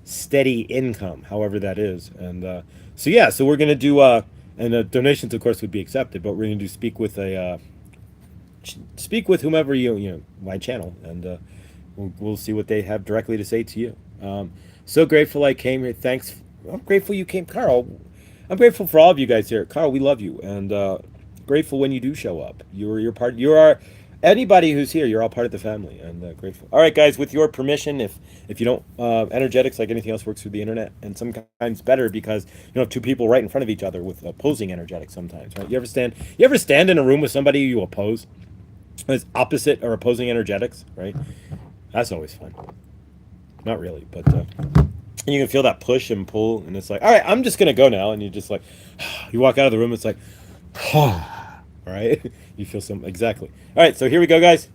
steady income, however that is. And so yeah, so we're going to do, and donations of course would be accepted, but we're going to do speak with whomever my channel, and we'll see what they have directly to say to you. So grateful I came here. Thanks. I'm grateful you came, Carl. I'm grateful for all of you guys here. Carl, we love you, and grateful when you do show up. You're part. You are anybody who's here. You're all part of the family, and grateful. All right, guys. With your permission, if you don't, energetics like anything else works through the internet, and sometimes better because you don't have two people right in front of each other with opposing energetics. Sometimes, right? You ever stand in a room with somebody you oppose? It's opposite or opposing energetics, right? That's always fun. Not really, but you can feel that push and pull, and it's like, all right, I'm just gonna go now, and you just like, you walk out of the room, it's like, all right, you feel some exactly. All right, so here we go, guys,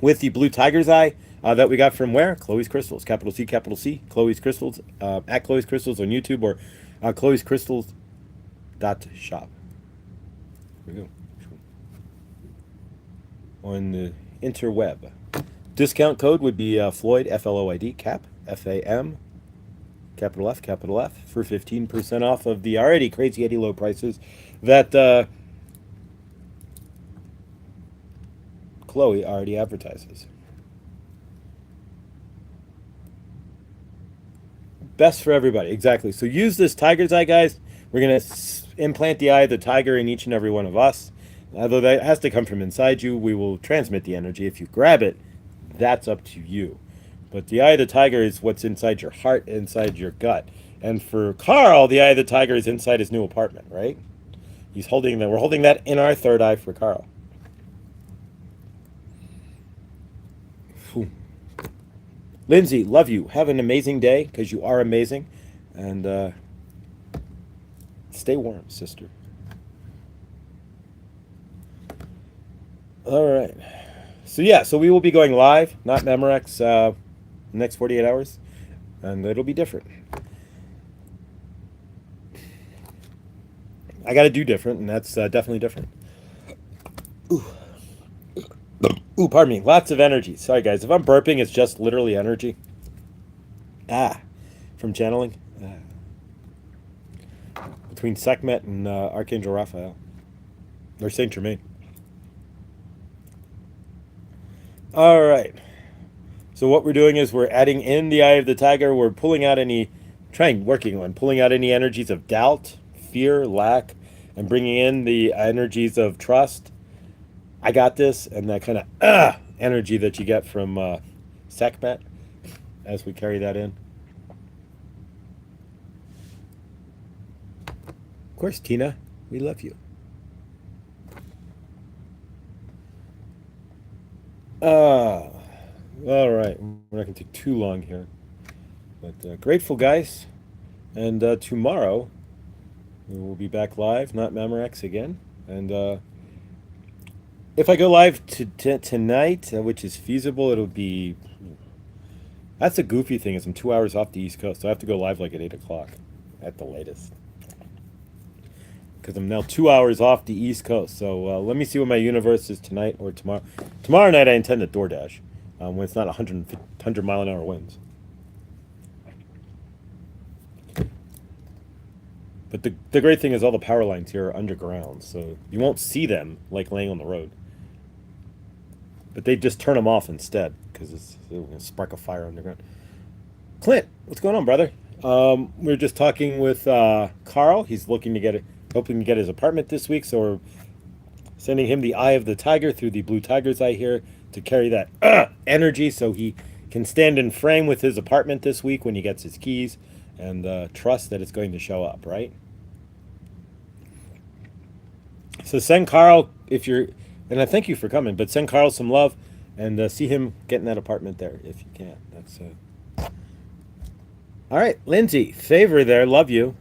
with the blue tiger's eye that we got from where? Chloe's Crystals, capital C, Chloe's Crystals, at Chloe's Crystals on YouTube or Chloe's Crystals .shop. Here we go. On the interweb. Discount code would be Floyd, Floyd, cap, FAM, capital F, for 15% off of the already crazy Eddie low prices that Chloe already advertises. Best for everybody, exactly. So use this tiger's eye, guys. We're going to implant the eye of the tiger in each and every one of us. Although that has to come from inside you, we will transmit the energy. If you grab it, that's up to you. But the eye of the tiger is what's inside your heart, inside your gut. And for Carl, the eye of the tiger is inside his new apartment, right? He's holding that. We're holding that in our third eye for Carl. Whew. Lindsay, love you. Have an amazing day, because you are amazing. And stay warm, sister. All right. So yeah, so we will be going live, not Memorex, the next 48 hours, and it'll be different. I got to do different, and that's definitely different. Ooh, pardon me. Lots of energy. Sorry, guys. If I'm burping, it's just literally energy. From channeling. Between Sekhmet and Archangel Raphael. Or Saint Germain. All right. So what we're doing is we're adding in the eye of the tiger. We're pulling out pulling out any energies of doubt, fear, lack, and bringing in the energies of trust. I got this, and that kind of energy that you get from Sekhmet as we carry that in. Of course, Tina, we love you. All right. We're not going to take too long here. But grateful, guys. And tomorrow, we will be back live, not Memorex again. And if I go live tonight, which is feasible, it'll be... That's a goofy thing, is I'm 2 hours off the East Coast, so I have to go live like at 8 o'clock at the latest. Because I'm now 2 hours off the East Coast. So let me see what my universe is tonight or tomorrow. Tomorrow night I intend to DoorDash when it's not 100 mile an hour winds. But the great thing is all the power lines here are underground, so you won't see them like laying on the road. But they just turn them off instead because it's going to spark a fire underground. Clint, what's going on, brother? We are just talking with Carl. He's looking to hoping to get his apartment this week, so we're sending him the Eye of the Tiger through the Blue Tiger's Eye here to carry that energy so he can stand in frame with his apartment this week when he gets his keys and trust that it's going to show up, right? So send Carl, and I thank you for coming, but send Carl some love and see him get in that apartment there if you can. That's all right, Lindsay, favor there, love you.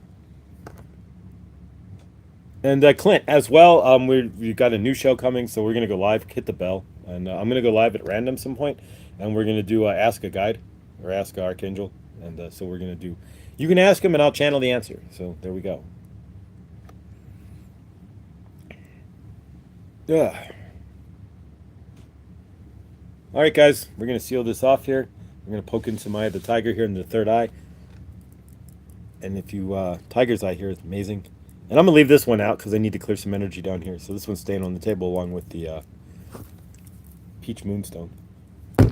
And Clint as well. We've got a new show coming, so we're gonna go live. Hit the bell, and I'm gonna go live at random some point, and we're gonna do Ask a Guide or Ask a Archangel, and so we're gonna do. You can ask him, and I'll channel the answer. So there we go. Yeah. All right, guys, we're gonna seal this off here. We're gonna poke into my Eye of the Tiger here in the third eye, and if you Tiger's Eye here is amazing. And I'm going to leave this one out because I need to clear some energy down here. So this one's staying on the table along with the Peach Moonstone. All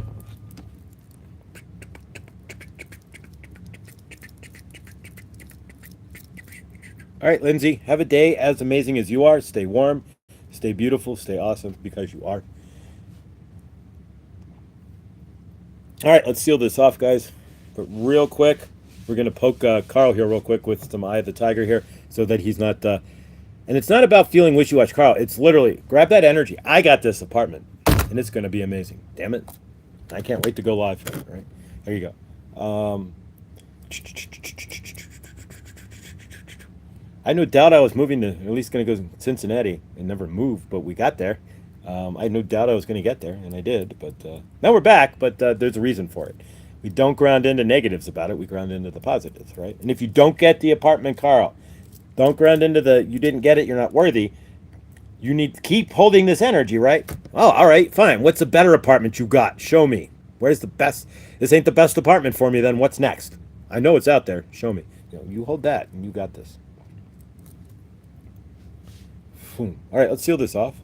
right, Lindsay, have a day as amazing as you are. Stay warm, stay beautiful, stay awesome because you are. All right, let's seal this off, guys. But real quick, we're going to poke Carl here real quick with some Eye of the Tiger here so that he's not... and it's not about feeling wishy-washy, Carl. It's literally, grab that energy. I got this apartment, and it's going to be amazing. Damn it. I can't wait to go live for it, right? There you go. I no doubt I was moving to, at least going to go to Cincinnati and never moved, but we got there. I had no doubt I was going to get there, and I did. But now we're back, but there's a reason for it. We don't ground into negatives about it. We ground into the positives, right? And if you don't get the apartment, Carl, don't ground into the, you didn't get it, you're not worthy. You need to keep holding this energy, right? Oh, all right, fine. What's the better apartment you got? Show me. Where's the best? This ain't the best apartment for me, then what's next? I know it's out there. Show me. You hold that, and you got this. All right, let's seal this off.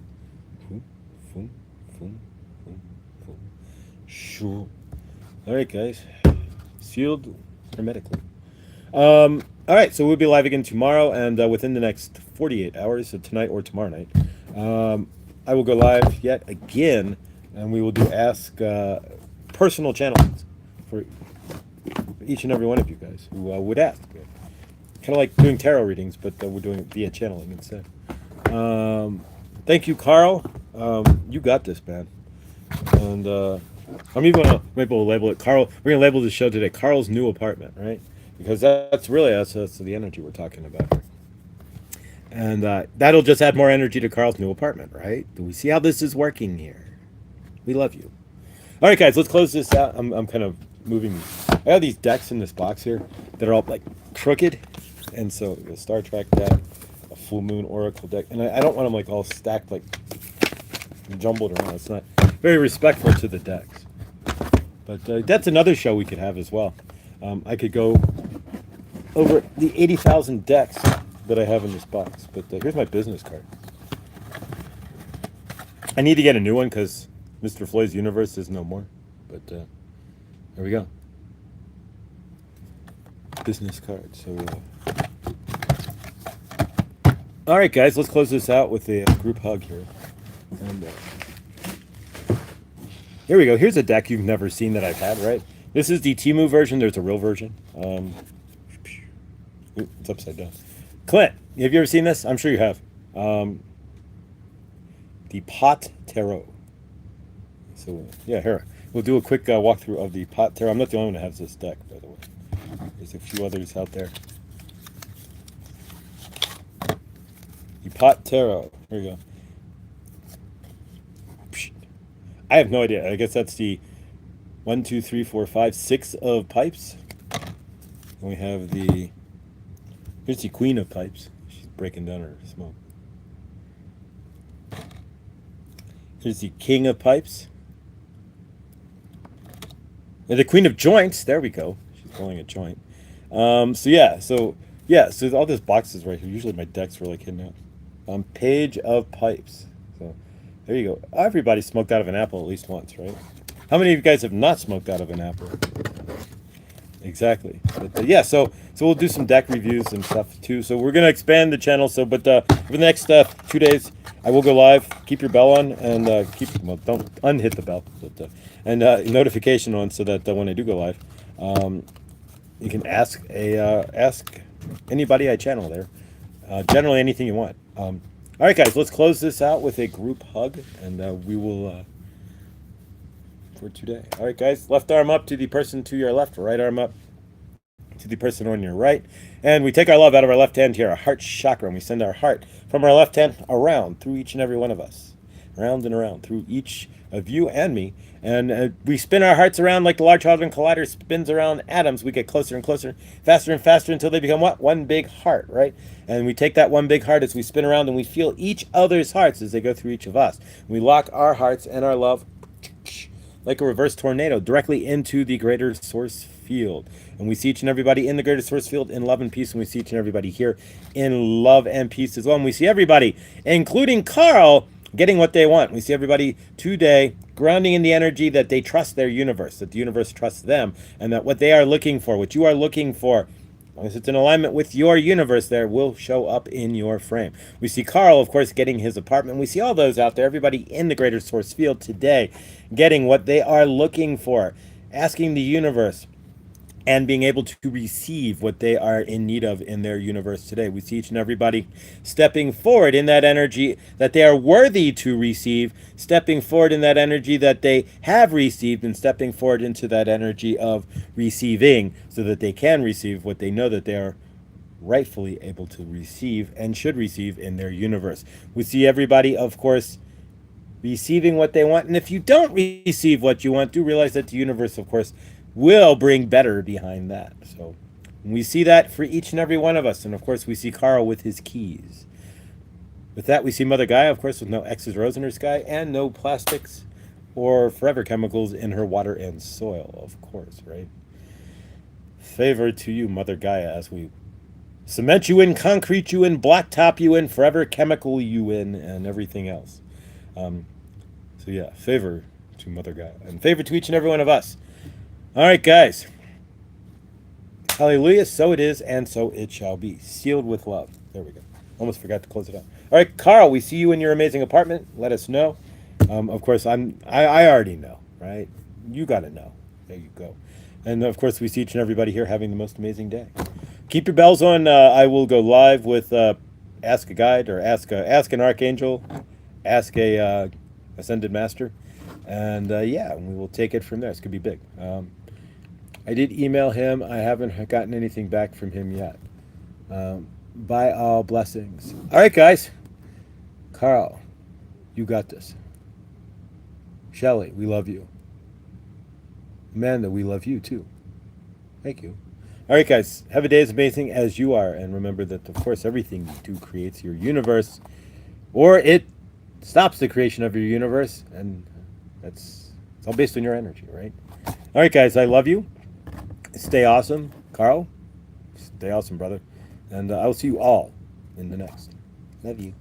Sure. All right, guys. Sealed hermetically. All right, so we'll be live again tomorrow, and within the next 48 hours, so tonight or tomorrow night, I will go live yet again, and we will do Ask personal channels for each and every one of you guys who would ask. Kind of like doing tarot readings, but we're doing it via channeling instead. Thank you, Carl. You got this, man. And I'm even gonna maybe we'll label it Carl. We're gonna label the show today Carl's new apartment, right? Because that's really that's the energy we're talking about here. And that'll just add more energy to Carl's new apartment, right? Do we see how this is working here? We love you. All right, guys, let's close this out. I'm kind of moving. I have these decks in this box here that are all like crooked, and so the Star Trek deck, a full moon oracle deck, and I don't want them like all stacked like jumbled around. It's not very respectful to the decks. But that's another show we could have as well. I could go over the 80,000 decks that I have in this box. But here's my business card. I need to get a new one because Mr. Floyd's universe is no more. But there we go. Business card. So, all right, guys, let's close this out with a group hug here. And here we go. Here's a deck you've never seen that I've had, right? This is the Temu version. There's a real version. It's upside down. Clint, have you ever seen this? I'm sure you have. The Pot Tarot. So, yeah, here. We'll do a quick walkthrough of the Pot Tarot. I'm not the only one that has this deck, by the way. There's a few others out there. The Pot Tarot. Here we go. I have no idea. I guess that's the 1, 2, 3, 4, 5, 6 of pipes. And we have the... Here's the Queen of Pipes. She's breaking down her smoke. Here's the King of Pipes. And the Queen of Joints. There we go. She's pulling a joint. So yeah. So Yeah, so all those boxes right here. Usually my decks were like hidden out. Page of Pipes. So there you go. Everybody smoked out of an apple at least once, right? How many of you guys have not smoked out of an apple? Exactly. But, yeah, so we'll do some deck reviews and stuff too. So we're gonna expand the channel. So, but over the next 2 days, I will go live. Keep your bell on and don't unhit the bell, but and notification on so that when I do go live, you can ask anybody I channel there. Generally anything you want. All right, guys, let's close this out with a group hug, and we will. For today. All right, guys. Left arm up to the person to your left. Right arm up to the person on your right. And we take our love out of our left hand here, our heart chakra, and we send our heart from our left hand around through each and every one of us. Around and around through each of you and me. And we spin our hearts around like the Large Hadron Collider spins around atoms. We get closer and closer, faster and faster until they become what? One big heart, right? And we take that one big heart as we spin around and we feel each other's hearts as they go through each of us. We lock our hearts and our love like a reverse tornado directly into the greater source field. And we see each and everybody in the greater source field in love and peace, and we see each and everybody here in love and peace as well. And we see everybody, including Carl, getting what they want. We see everybody today grounding in the energy that they trust their universe, that the universe trusts them, and that what they are looking for, what you are looking for, as long as it's in alignment with your universe, there will show up in your frame. We see Carl, of course, getting his apartment. We see all those out there, everybody in the greater source field today, getting what they are looking for, asking the universe, and being able to receive what they are in need of in their universe today. We see each and everybody stepping forward in that energy that they are worthy to receive, stepping forward in that energy that they have received, and stepping forward into that energy of receiving so that they can receive what they know that they are rightfully able to receive and should receive in their universe. We see everybody, of course, receiving what they want. And if you don't receive what you want, do realize that the universe, of course, will bring better behind that. So we see that for each and every one of us. And of course, we see Carl with his keys. With that, we see Mother Gaia, of course, with no X's, Rose in her sky, and no plastics or forever chemicals in her water and soil, of course, right? Favor to you, Mother Gaia, as we cement you in, concrete you in, blacktop you in, forever chemical you in, and everything else. So yeah, favor to Mother Gaia, and favor to each and every one of us. All right, guys. Hallelujah. So it is, and so it shall be. Sealed with love. There we go. Almost forgot to close it out. All right, Carl, we see you in your amazing apartment. Let us know. Of course, I already know, right? You got to know. There you go. And of course, we see each and everybody here having the most amazing day. Keep your bells on. I will go live with Ask a Guide, or Ask an Archangel, Ask a Ascended Master. And yeah, we will take it from there. It's going to be big. I did email him. I haven't gotten anything back from him yet. By all blessings. All right, guys. Carl, you got this. Shelley, we love you. Amanda, we love you too. Thank you. All right, guys. Have a day as amazing as you are. And remember that, of course, everything you do creates your universe. Or it stops the creation of your universe. And it's all based on your energy, right? All right, guys. I love you. Stay awesome. Carl, stay awesome, brother. And I will see you all in the next. Love you.